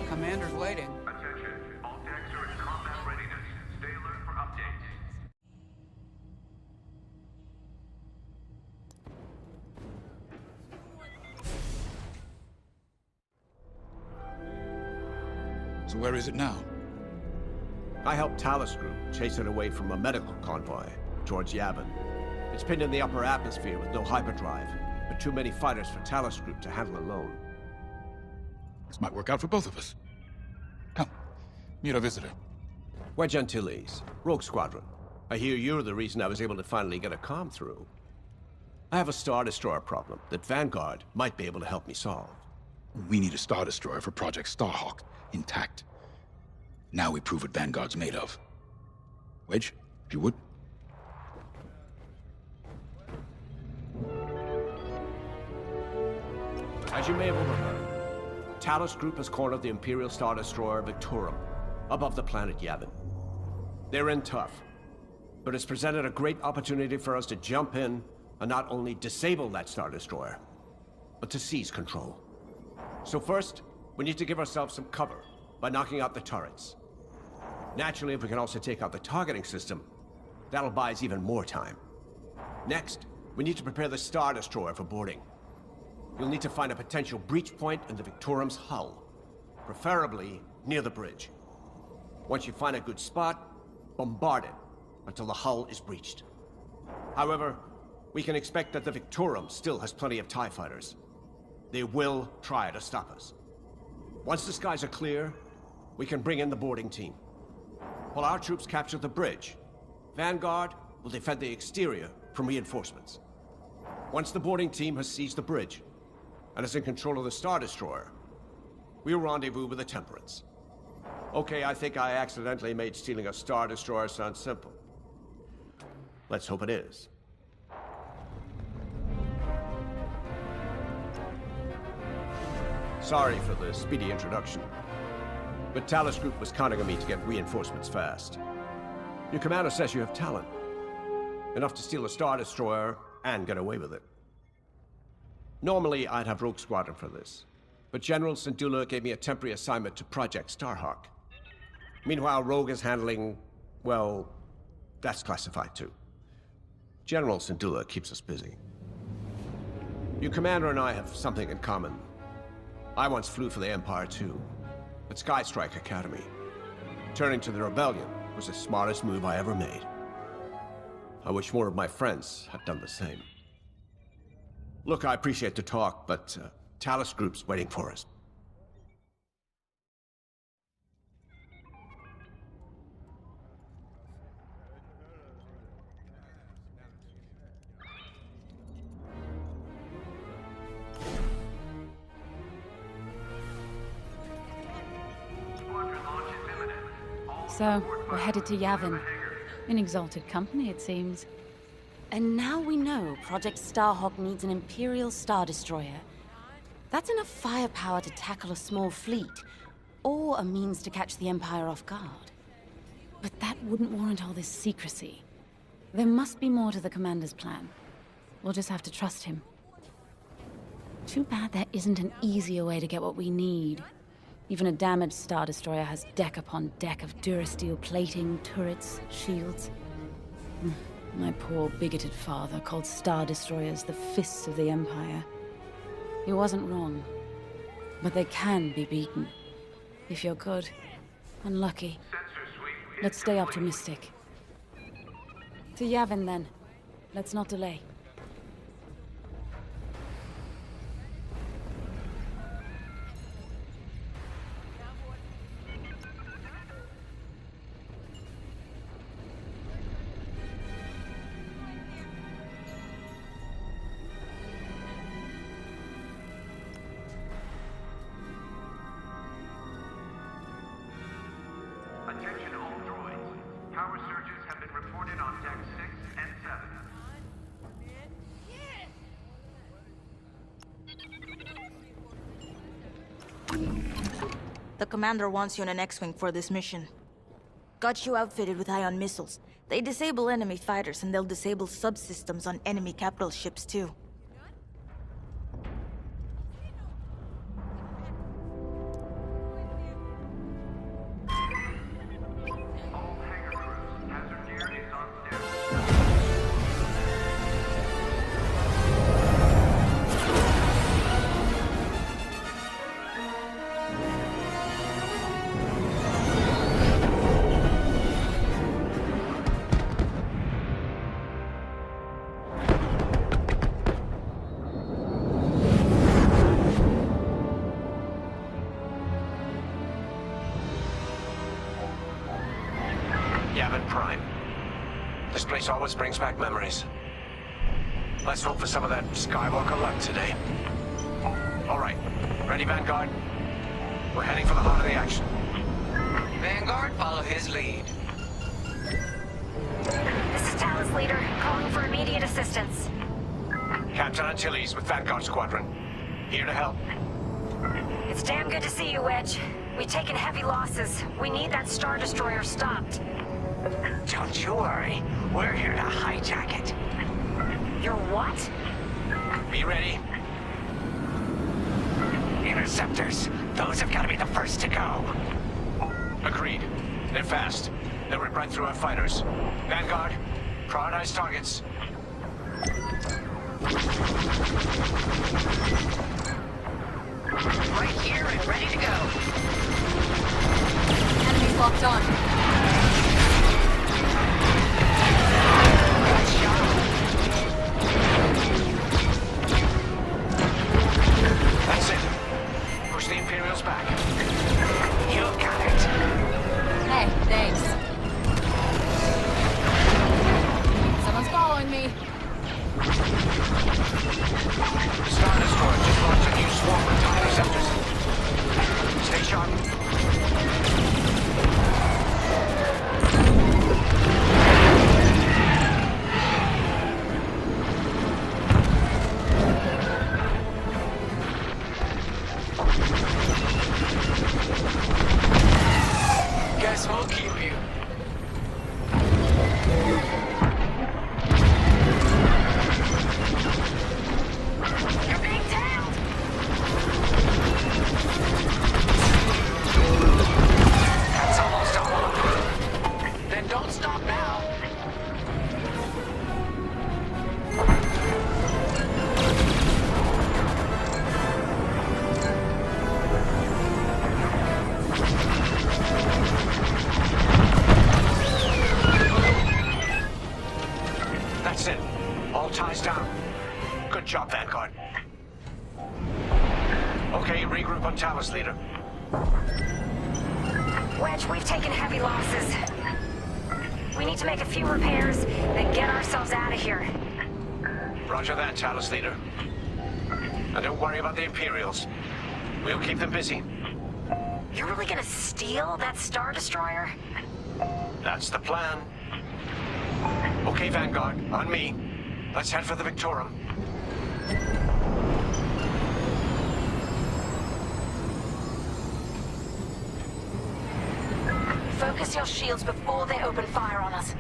Commander's waiting. Attention, all decks are in combat readiness. Stay alert for updates. So where is it now? I helped Talus Group chase it away from a medical convoy towards Yavin. It's pinned in the upper atmosphere with no hyperdrive, but too many fighters for Talus Group to handle alone. This might work out for both of us. Come, meet our visitor. We're Gentiles, Rogue Squadron. I hear you're the reason I was able to finally get a comm through. I have a Star Destroyer problem that Vanguard might be able to help me solve. We need a Star Destroyer for Project Starhawk, intact. Now we prove what Vanguard's made of. Wedge, if you would. As you may have overheard, Talus Group has cornered the Imperial Star Destroyer Victorum, above the planet Yavin. They're in tough, but it's presented a great opportunity for us to jump in and not only disable that Star Destroyer, but to seize control. So first, we need to give ourselves some cover by knocking out the turrets. Naturally, if we can also take out the targeting system, that'll buy us even more time. Next, we need to prepare the Star Destroyer for boarding. You'll need to find a potential breach point in the Victorum's hull, preferably near the bridge. Once you find a good spot, bombard it until the hull is breached. However, we can expect that the Victorum still has plenty of TIE fighters. They will try to stop us. Once the skies are clear, we can bring in the boarding team. While our troops capture the bridge, Vanguard will defend the exterior from reinforcements. Once the boarding team has seized the bridge and is in control of the Star Destroyer, we'll rendezvous with the Temperance. Okay, I think I accidentally made stealing a Star Destroyer sound simple. Let's hope it is. Sorry for the speedy introduction, but Talos Group was counting on me to get reinforcements fast. Your commander says you have talent. Enough to steal a Star Destroyer and get away with it. Normally, I'd have Rogue Squadron for this, but General Syndulla gave me a temporary assignment to Project Starhawk. Meanwhile, Rogue is handling, well, that's classified too. General Syndulla keeps us busy. Your commander and I have something in common. I once flew for the Empire too, at Skystrike Academy. Turning to the Rebellion was the smartest move I ever made. I wish more of my friends had done the same. Look, I appreciate the talk, but Talos Group's waiting for us. So, we're headed to Yavin. In exalted company, it seems. And now we know Project Starhawk needs an Imperial Star Destroyer. That's enough firepower to tackle a small fleet, or a means to catch the Empire off guard. But that wouldn't warrant all this secrecy. There must be more to the Commander's plan. We'll just have to trust him. Too bad there isn't an easier way to get what we need. Even a damaged Star Destroyer has deck upon deck of durasteel plating, turrets, shields. My poor bigoted father called Star Destroyers the fists of the Empire. He wasn't wrong. But they can be beaten. If you're good and lucky. Let's stay optimistic. To Yavin, then. Let's not delay. Attention all droids. Power surges have been reported on deck 6 and 7. The commander wants you in an X-Wing for this mission. Got you outfitted with ion missiles. They disable enemy fighters and they'll disable subsystems on enemy capital ships too. Yavin Prime. This place always brings back memories. Let's hope for some of that Skywalker luck today. All right, ready, Vanguard? We're heading for the heart of the action. Vanguard, follow his lead. This is Talos Leader, calling for immediate assistance. Captain Antilles with Vanguard Squadron. Here to help. It's damn good to see you, Wedge. We've taken heavy losses. We need that Star Destroyer stopped. Don't you worry. We're here to hijack it. You're what? Be ready. In interceptors. Those have got to be the first to go. Agreed. They're fast. They'll rip right through our fighters. Vanguard, prioritize targets. Right here and ready to go. Enemies locked on. Good shot. That's it. Push the Imperials back. You got it. Hey, thanks. Someone's following me. The Star Destroyer just launched a new swarm of TIE interceptors. Stay sharp. Guess we'll keep you. You're being tailed. That's almost all. Then don't stop now. That's it. All ties down. Good job, Vanguard. Okay, regroup on Talos, leader. Wedge, we've taken heavy losses. We need to make a few repairs, then get ourselves out of here. Roger that, Talos, leader. And don't worry about the Imperials. We'll keep them busy. You're really gonna steal that Star Destroyer? That's the plan. Okay, Vanguard, on me. Let's head for the Victorum. Focus your shields before they open fire on us.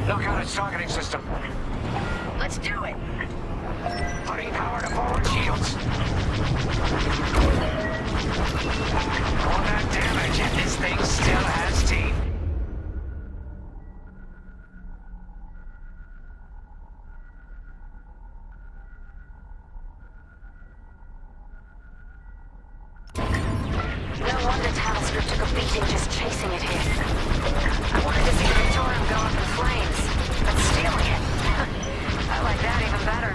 Knock out its targeting system. Let's do it. Putting power to forward shields. All that damage and this thing still has teeth. No wonder Talos Group took a beating just chasing it here. I wanted to see the Victorium go up in flames, but stealing it, I like that even better.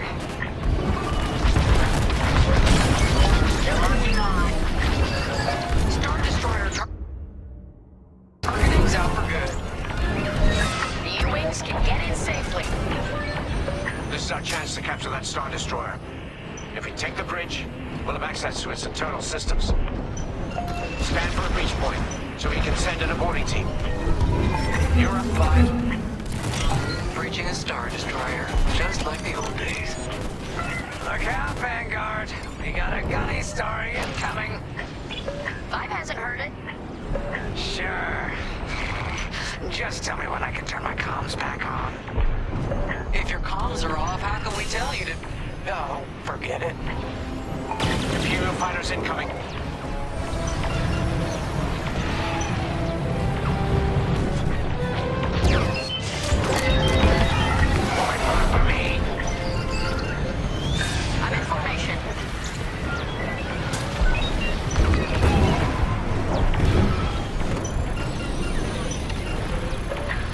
They're working on. Star Destroyer targeting's out for good. The U-Wings can get in safely. This is our chance to capture that Star Destroyer. If we take the bridge, we'll have access to its internal systems. Stand for a breach point, so we can send in a boarding team. You're up, Clyde. Breaching a Star Destroyer, just like the old days. Look out, Vanguard. We got a gunny story incoming. Five hasn't heard it. Sure. Just tell me when I can turn my comms back on. If your comms are off, how can we tell you to... Oh, forget it. Imperial fighters incoming. I'm in formation.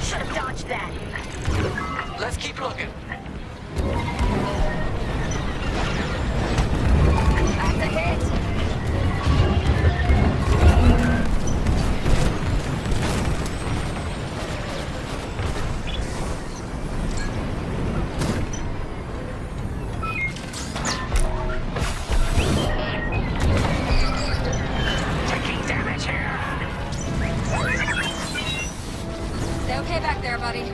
Should have dodged that. Let's keep looking. That's a hit. Taking damage here. Stay okay back there, buddy.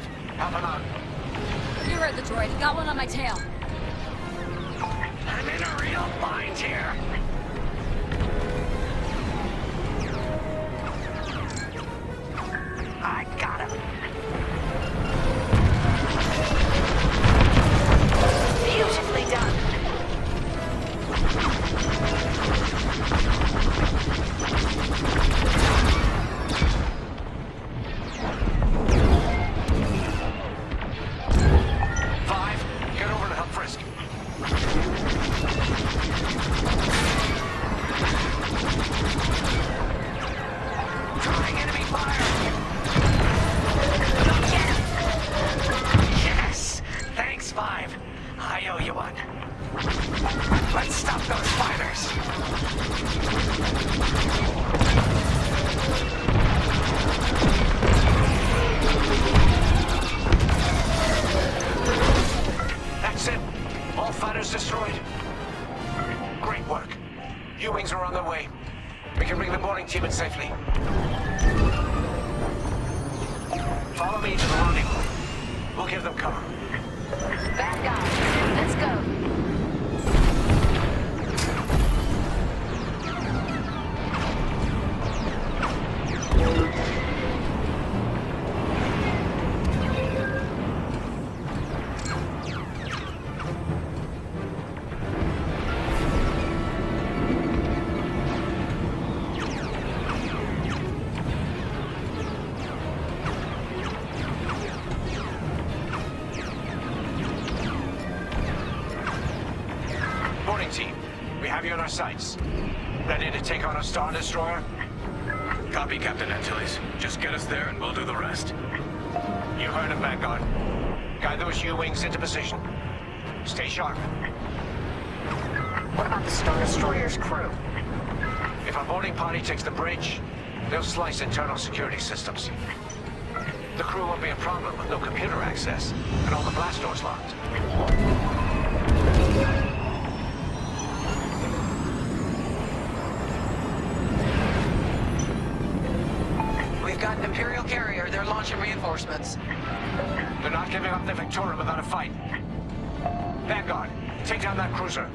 5. Help him out. You heard the droid. Got one on my tail. I'm in a real bind here. I got him. Beautifully done. Get over to help Frisk. Throwing enemy fire. Yes. Thanks, 5. I owe you one. Let's stop those fighters. That's it. All fighters destroyed. Great work. U-Wings are on their way. We can bring the boarding team in safely. Follow me to the rendezvous. We'll give them cover. Vanguard, let's go. Team, we have you on our sights. Ready to take on a Star Destroyer? Copy, Captain Antilles. Just get us there and we'll do the rest. You heard him, Vanguard. Guide those U-Wings into position. Stay sharp. What about the Star Destroyer's crew? If our boarding party takes the bridge, they'll slice internal security systems. The crew won't be a problem with no computer access and all the blast doors locked. We've got an Imperial carrier. They're launching reinforcements. They're not giving up the Victoria without a fight. Vanguard, take down that cruiser.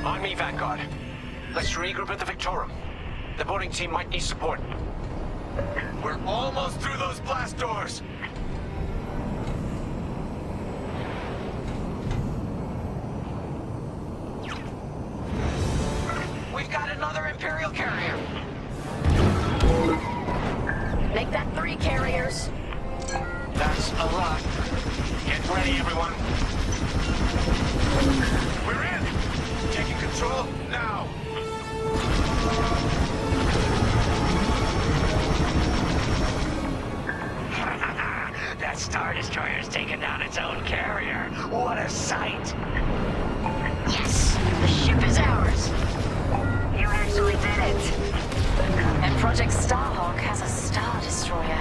On me, Vanguard. Let's regroup at the Victorum. The boarding team might need support. We're almost through those blast doors! We've got another Imperial carrier. Make that 3 carriers. That's a lot. Get ready, everyone. We're in! Taking control now! That Star Destroyer's taken down its own carrier. What a sight! Yes! The ship is ours! You actually did it. And Project Starhawk has a Star Destroyer.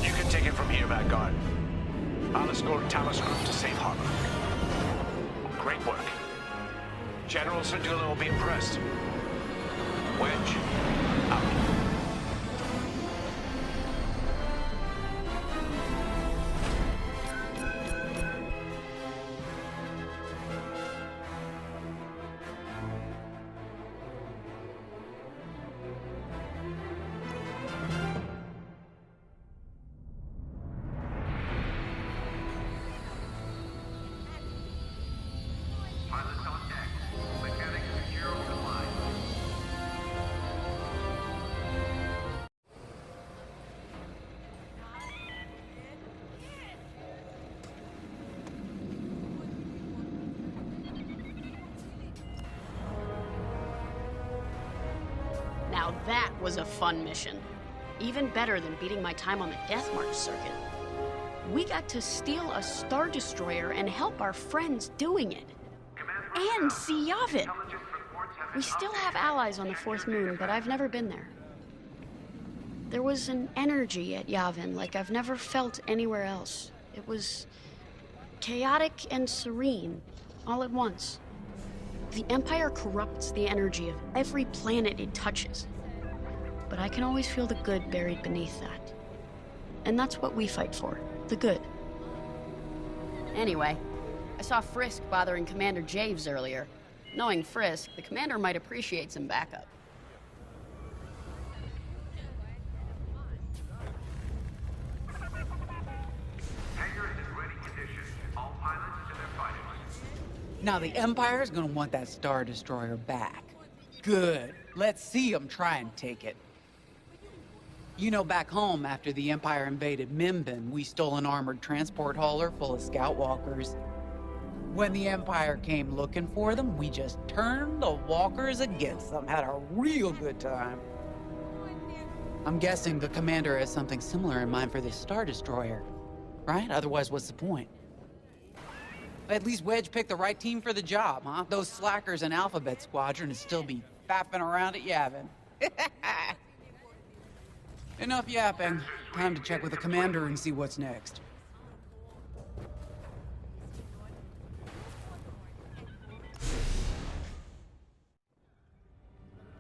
You can take it from here, Vanguard. I'll escort Talos Group to safe harbor. Great work. General Sandula will be impressed. Wedge, out. Pilots on deck. Mechanics secure over the line. Now that was a fun mission. Even better than beating my time on the Death March circuit. We got to steal a Star Destroyer and help our friends doing it. And see Yavin. We still have allies on the 4th moon, but I've never been there. There was an energy at Yavin like I've never felt anywhere else. It was chaotic and serene, all at once. The Empire corrupts the energy of every planet it touches. But I can always feel the good buried beneath that. And that's what we fight for, the good. Anyway, I saw Frisk bothering Commander Javes earlier. Knowing Frisk, the commander might appreciate some backup. Hangar is in ready condition. All pilots to their fighters. Now the Empire's gonna want that Star Destroyer back. Good. Let's see them try and take it. You know, back home, after the Empire invaded Minbin, we stole an armored transport hauler full of scout walkers. When the Empire came looking for them, we just turned the walkers against them. Had a real good time. I'm guessing the commander has something similar in mind for this Star Destroyer, right? Otherwise, what's the point? At least Wedge picked the right team for the job, huh? Those slackers in Alphabet Squadron would still be fapping around at Yavin. Enough yapping. Time to check with the commander and see what's next.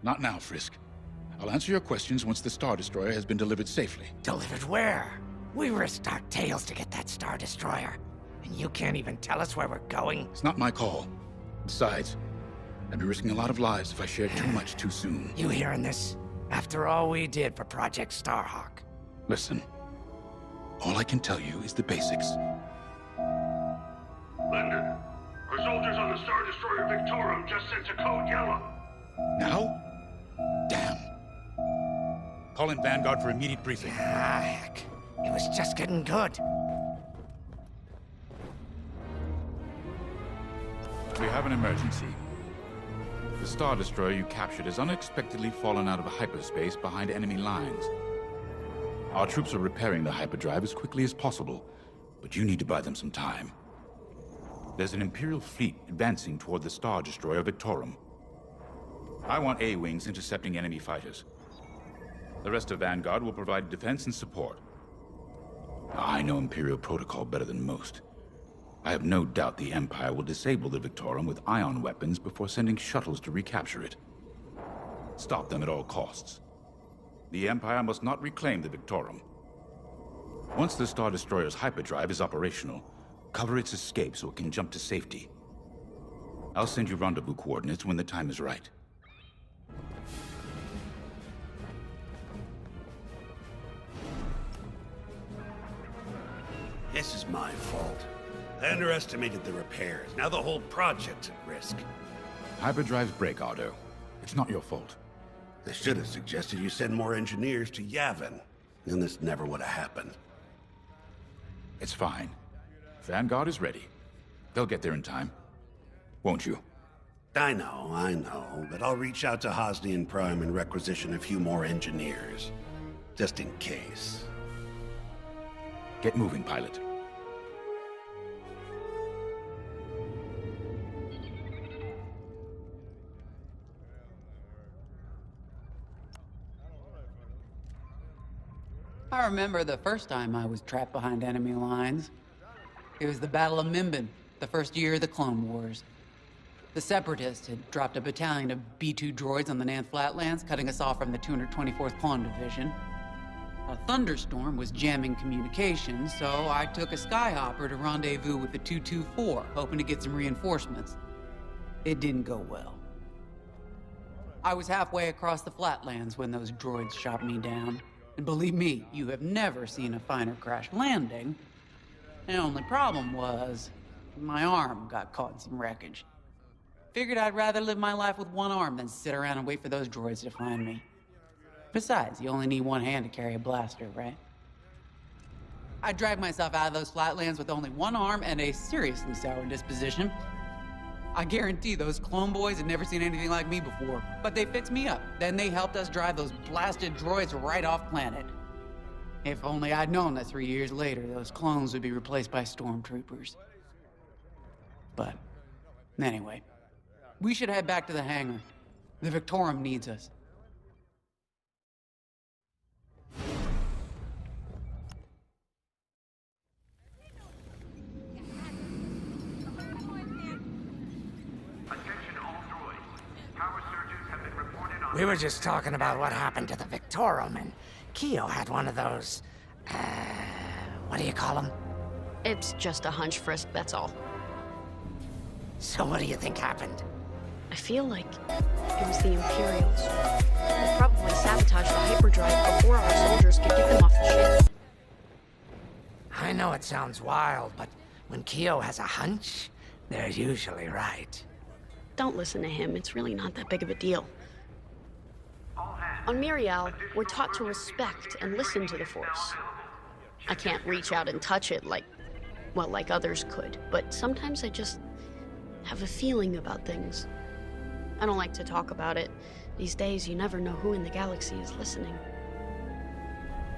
Not now, Frisk. I'll answer your questions once the Star Destroyer has been delivered safely. Delivered where? We risked our tails to get that Star Destroyer. And you can't even tell us where we're going? It's not my call. Besides, I'd be risking a lot of lives if I shared too much too soon. You hearing this? After all we did for Project Starhawk. Listen, all I can tell you is the basics. Linden, our soldiers on the Star Destroyer Victorum just sent a code yellow. Now? Damn. Call in Vanguard for immediate briefing. Ah, heck. It was just getting good. We have an emergency. The Star Destroyer you captured has unexpectedly fallen out of hyperspace behind enemy lines. Our troops are repairing the hyperdrive as quickly as possible, but you need to buy them some time. There's an Imperial fleet advancing toward the Star Destroyer Victorum. I want A-wings intercepting enemy fighters. The rest of Vanguard will provide defense and support. I know Imperial protocol better than most. I have no doubt the Empire will disable the Victorum with ion weapons before sending shuttles to recapture it. Stop them at all costs. The Empire must not reclaim the Victorum. Once the Star Destroyer's hyperdrive is operational, cover its escape so it can jump to safety. I'll send you rendezvous coordinates when the time is right. This is my fault. I underestimated the repairs. Now the whole project's at risk. Hyperdrives break, Otto. It's not your fault. I should have suggested you send more engineers to Yavin. Then this never would have happened. It's fine. Vanguard is ready. They'll get there in time. Won't you? I know, but I'll reach out to Hosnian Prime and requisition a few more engineers. Just in case. Get moving, pilot. I remember the first time I was trapped behind enemy lines. It was the Battle of Minbin, the first year of the Clone Wars. The Separatists had dropped a battalion of B-2 droids on the Nan Flatlands, cutting us off from the 224th Clone Division. A thunderstorm was jamming communications, so I took a skyhopper to rendezvous with the 224, hoping to get some reinforcements. It didn't go well. I was halfway across the Flatlands when those droids shot me down. And believe me, you have never seen a finer crash landing. The only problem was, my arm got caught in some wreckage. Figured I'd rather live my life with one arm than sit around and wait for those droids to find me. Besides, you only need one hand to carry a blaster, right? I dragged myself out of those flatlands with only one arm and a seriously sour disposition. I guarantee those clone boys had never seen anything like me before, but they fixed me up. Then they helped us drive those blasted droids right off planet. If only I'd known that 3 years later, those clones would be replaced by stormtroopers. But, anyway, we should head back to the hangar. The Victorum needs us. We were just talking about what happened to the Victorum, and Keo had one of those... what do you call them? It's just a hunch, Frisk, that's all. So what do you think happened? I feel like it was the Imperials. They probably sabotaged the hyperdrive before our soldiers could get them off the ship. I know it sounds wild, but when Keo has a hunch, they're usually right. Don't listen to him, it's really not that big of a deal. On Miriel, we're taught to respect and listen to the Force. I can't reach out and touch it like others could, but sometimes I just have a feeling about things. I don't like to talk about it. These days, you never know who in the galaxy is listening.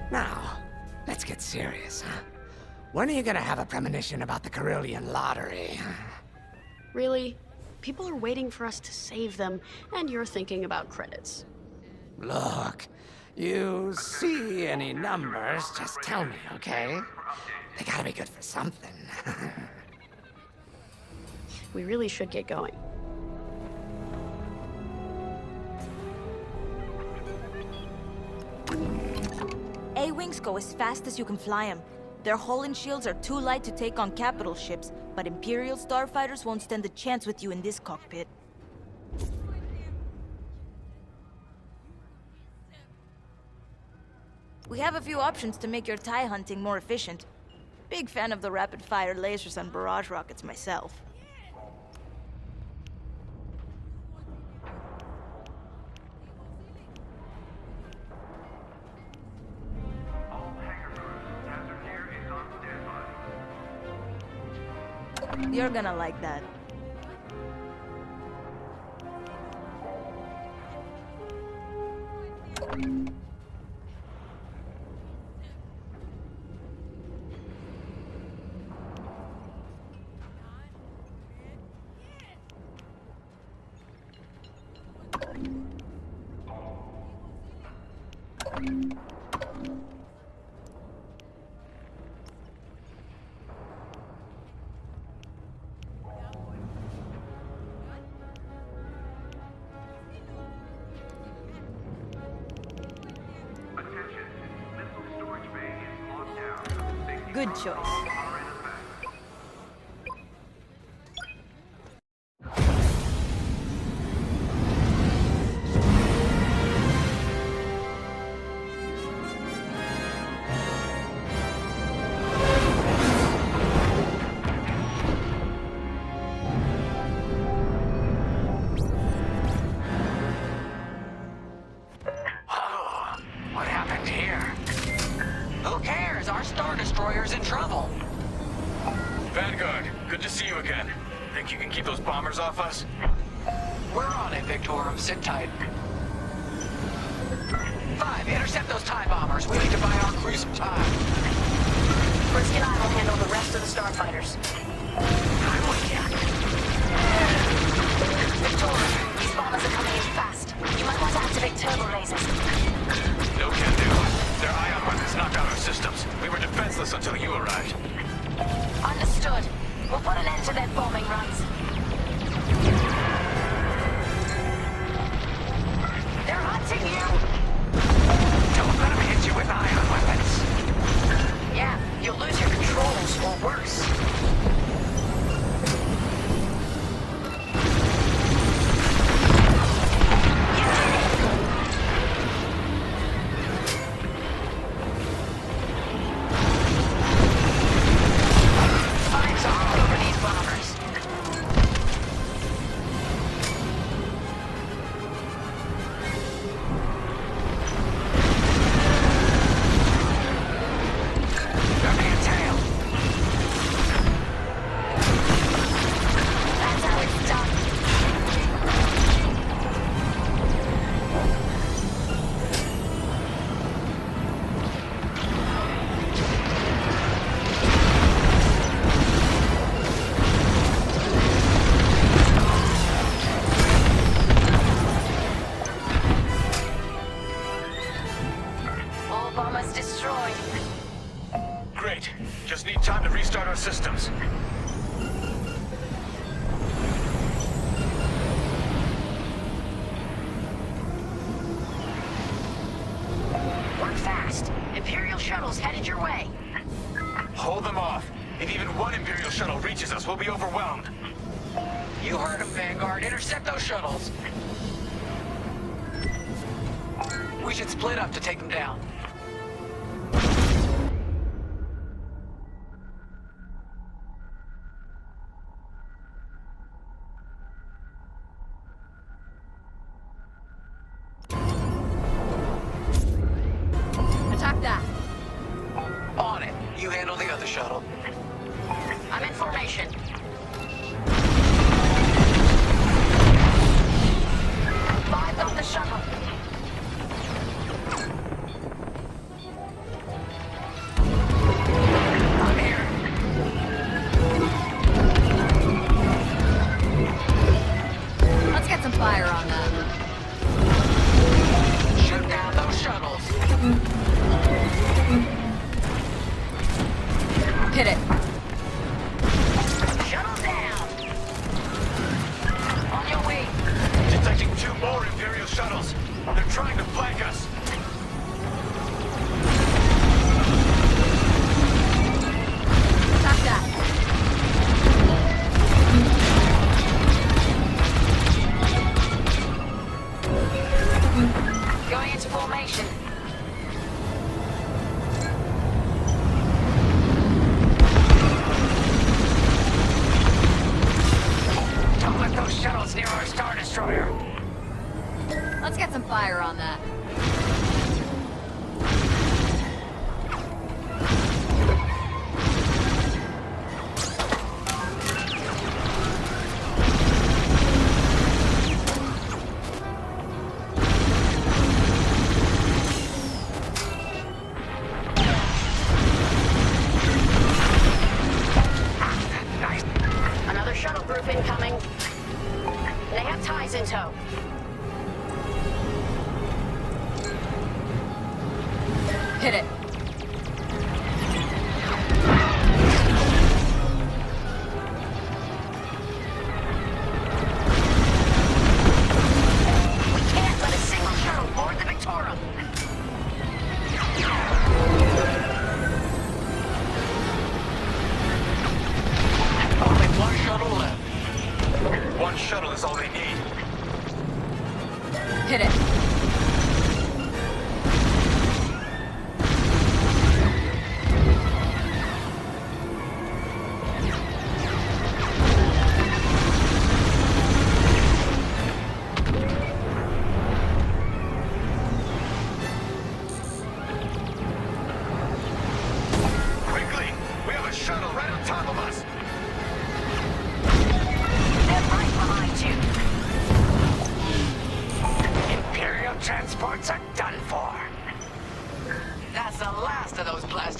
Now, let's get serious, huh? When are you gonna have a premonition about the Carillion lottery? Really? People are waiting for us to save them, and you're thinking about credits. Look, you see any numbers, just tell me, okay? They gotta be good for something. We really should get going. A-Wings go as fast as you can fly them. Their hull and shields are too light to take on capital ships, but Imperial starfighters won't stand a chance with you in this cockpit. We have a few options to make your TIE hunting more efficient. Big fan of the rapid-fire lasers and barrage rockets myself. You're gonna like that. Good choice. What happened here? Who cares? Our Star Destroyer's in trouble. Vanguard, good to see you again. Think you can keep those bombers off us? We're on it, Victorum. Sit tight. 5, intercept those TIE bombers. We need to buy our crew some time. Brisket and I will handle the rest of the starfighters. I'm with ya. Victoria, these bombers are coming in fast. You might want to activate turbo lasers. No can do. Their ion weapons knocked out our systems. We were defenseless until you arrived. Understood. We'll put an end to their bombing runs. They're hunting you! Don't let them hit you with ion weapons. Yeah, you'll lose your controls, or worse. Fire's all over these bombers. They're being tailed. That's how it's done. All bombers destroyed. Great. Just need time to restart our systems. Work fast. Imperial shuttles headed your way. Hold them off. If even one Imperial shuttle reaches us, we'll be overwhelmed. You heard them, Vanguard. Intercept those shuttles. We should split up to take them down. Attack that. On it. You handle the other shuttle. I'm in formation. Five got the shuttle. I'm here. Let's get some fire on that. Shoot down those shuttles. Hit it.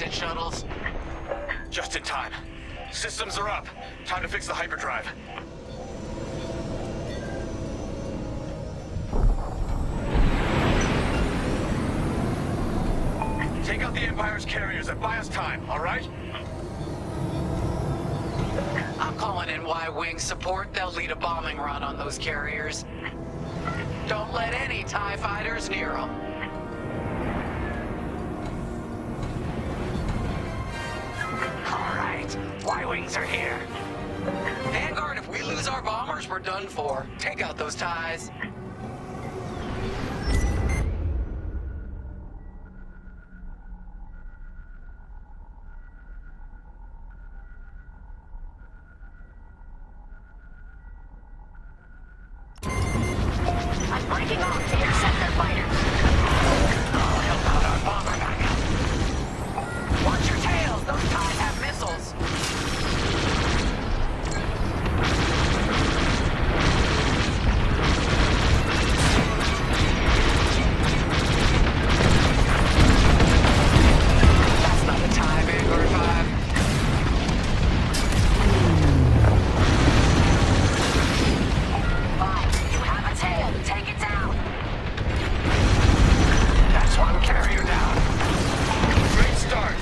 transit shuttles. Just in time. Systems are up. Time to fix the hyperdrive. Take out the Empire's carriers and buy us time, all right? I'm calling in Y-Wing support. They'll lead a bombing run on those carriers. Don't let any TIE fighters near them. All right, Y-Wings are here. Vanguard, if we lose our bombers, we're done for. Take out those TIEs. I'm breaking off to intercept their fighters. I'll help out our bomber backup. Watch your tails! Those TIEs have missiles! That's not the time, Vanguard 5. You have a tail. Take it down. That's one carrier down. Great start.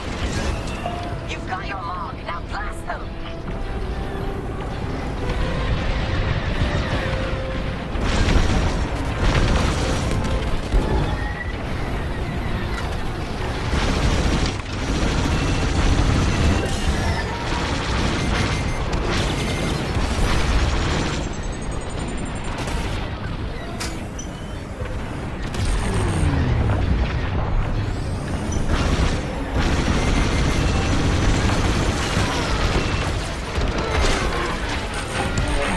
You've got your log. Now blast them.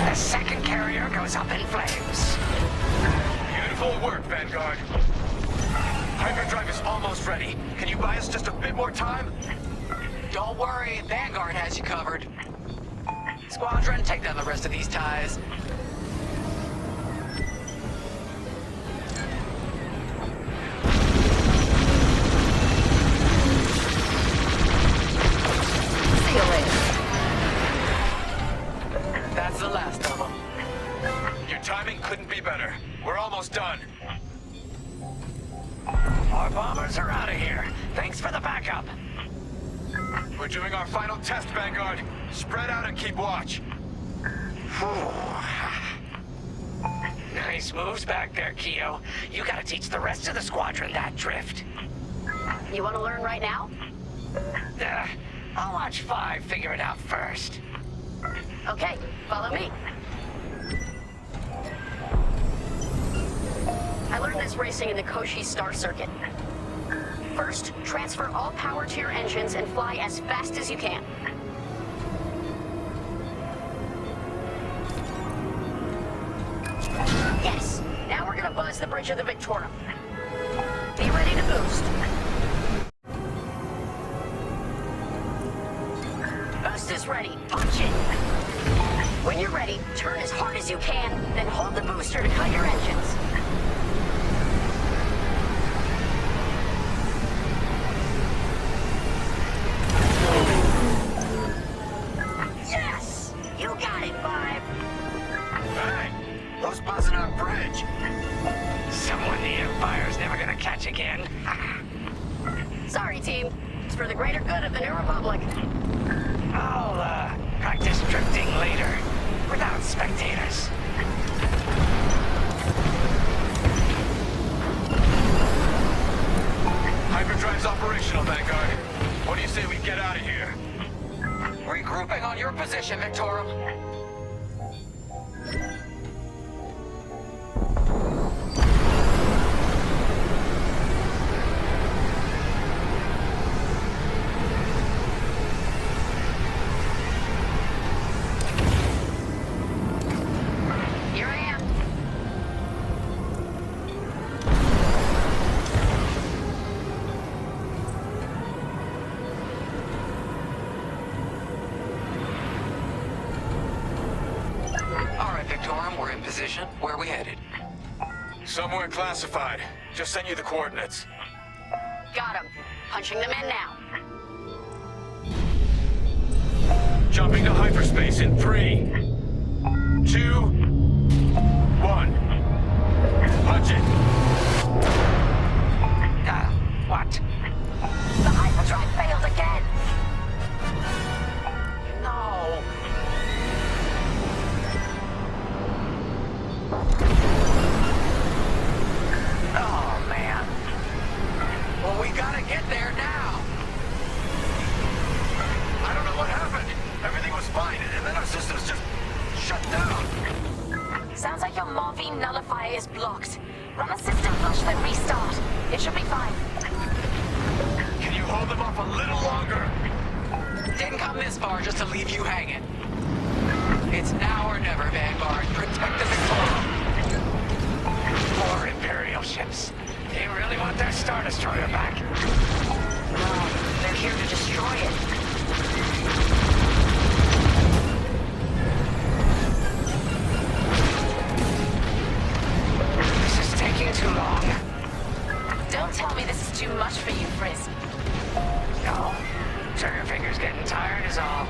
The second carrier goes up in flames. Beautiful work, Vanguard. Hyperdrive is almost ready. Can you buy us just a bit more time? Don't worry, Vanguard has you covered. Squadron, take down the rest of these TIEs. See you later. That's the last of them. Your timing couldn't be better. We're almost done. Our bombers are out of here. Thanks for the backup. We're doing our final test, Vanguard. Spread out and keep watch. Nice moves back there, Keo. You gotta teach the rest of the squadron that drift. You want to learn right now? I'll watch 5 figure it out first. Okay, follow me. I learned this racing in the Koshi Star Circuit. First, transfer all power to your engines and fly as fast as you can. Yes! Now we're gonna buzz the bridge of the Victorum. Be ready to boost. Boost is ready. Punch it! When you're ready, turn as hard as you can, then hold the booster to cut your engines. Yes! You got it, 5! Hey, who's buzzing our bridge? Someone the Empire's never gonna catch again. Sorry, team. It's for the greater good of the New Republic. I'll, practice drifting later, without spectators. Hyperdrive's operational, Vanguard. What do you say we get out of here? Regrouping on your position, Victorum. Here I am. All right, Victorum, we're in position. Where are we headed? Somewhere classified. Just sent you the coordinates. Got him. Punching them in now. Jumping to hyperspace in 3, 2, 1. Punch it! What? The hyperdrive failed again! No! Oh, man. Well, we gotta get there now. I don't know what happened. Everything was fine, and then our systems just shut down. Sounds like your morphine nullifier is blocked. Run a system flush, then restart. It should be fine. Can you hold them off a little longer? Didn't come this far just to leave you hanging. It's now or never, Vanguard. Protect the Victoria. More Imperial ships. They really want their Star Destroyer back. No, they're here to destroy it. This is taking too long. Don't tell me this is too much for you, Frisk. No. Trigger finger's getting tired is all.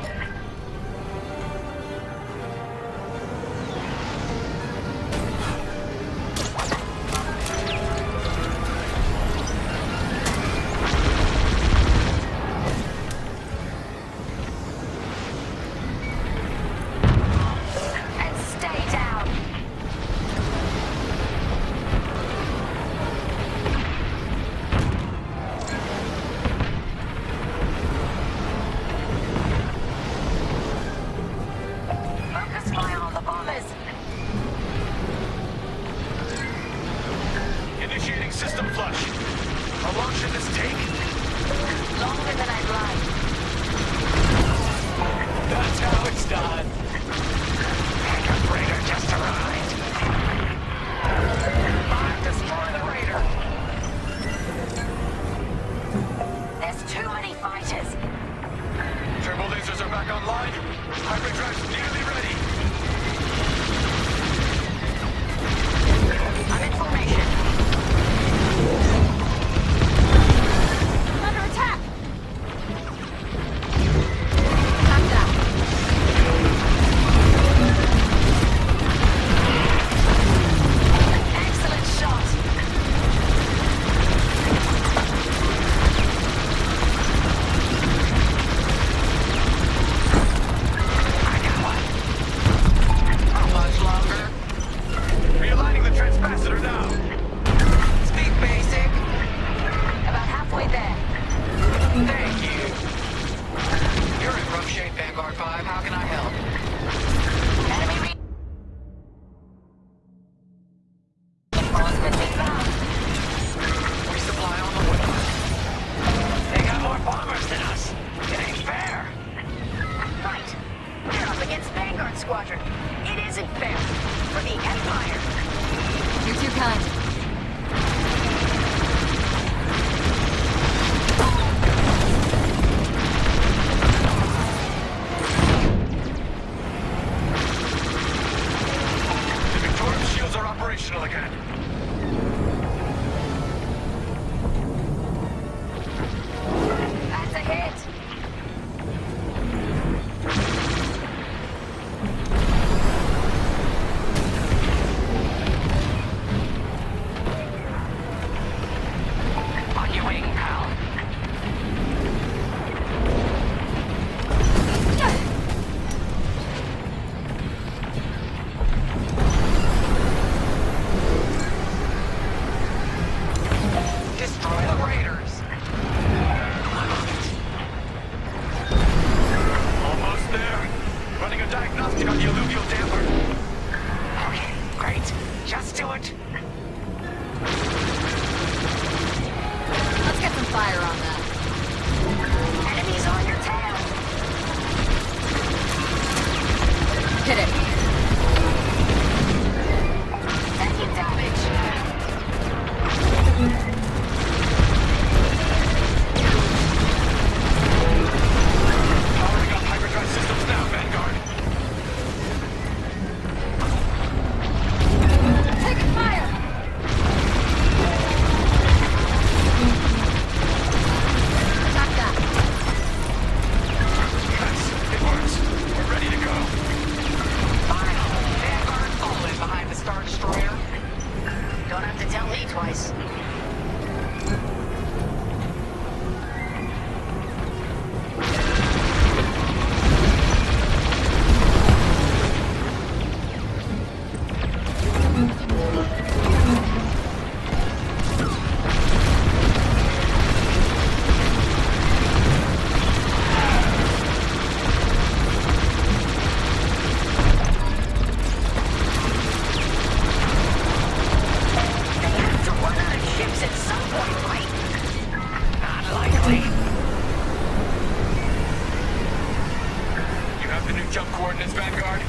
Coordinates, Vanguard.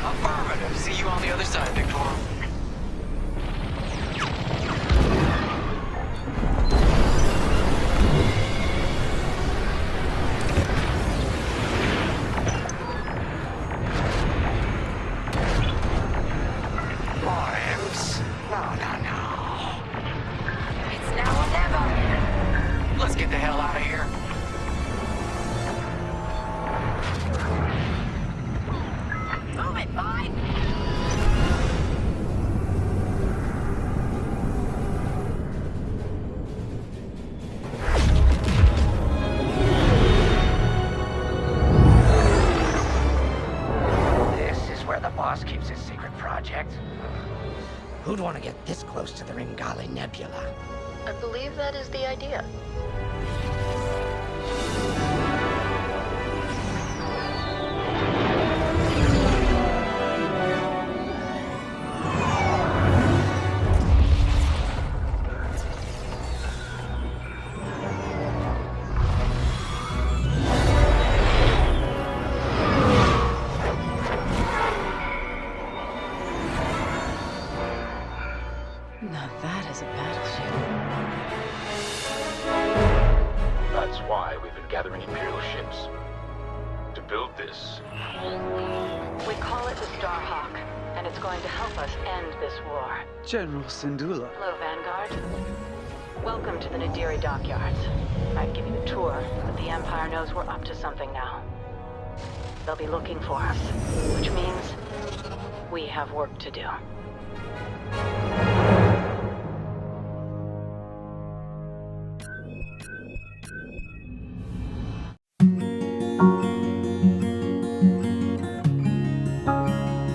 Affirmative. See you on the other side, Victor. It's now or never. Let's get the hell out of here. Move it, fine. This is where the boss keeps his secret project. Who'd want to get this close to the Ringali Nebula? I believe that is the idea. Now that is a battleship. That's why we've been gathering Imperial ships. To build this. We call it the Starhawk, and it's going to help us end this war. General Syndulla. Hello, Vanguard. Welcome to the Nadiri dockyards. I'd give you the tour, but the Empire knows we're up to something now. They'll be looking for us, which means we have work to do.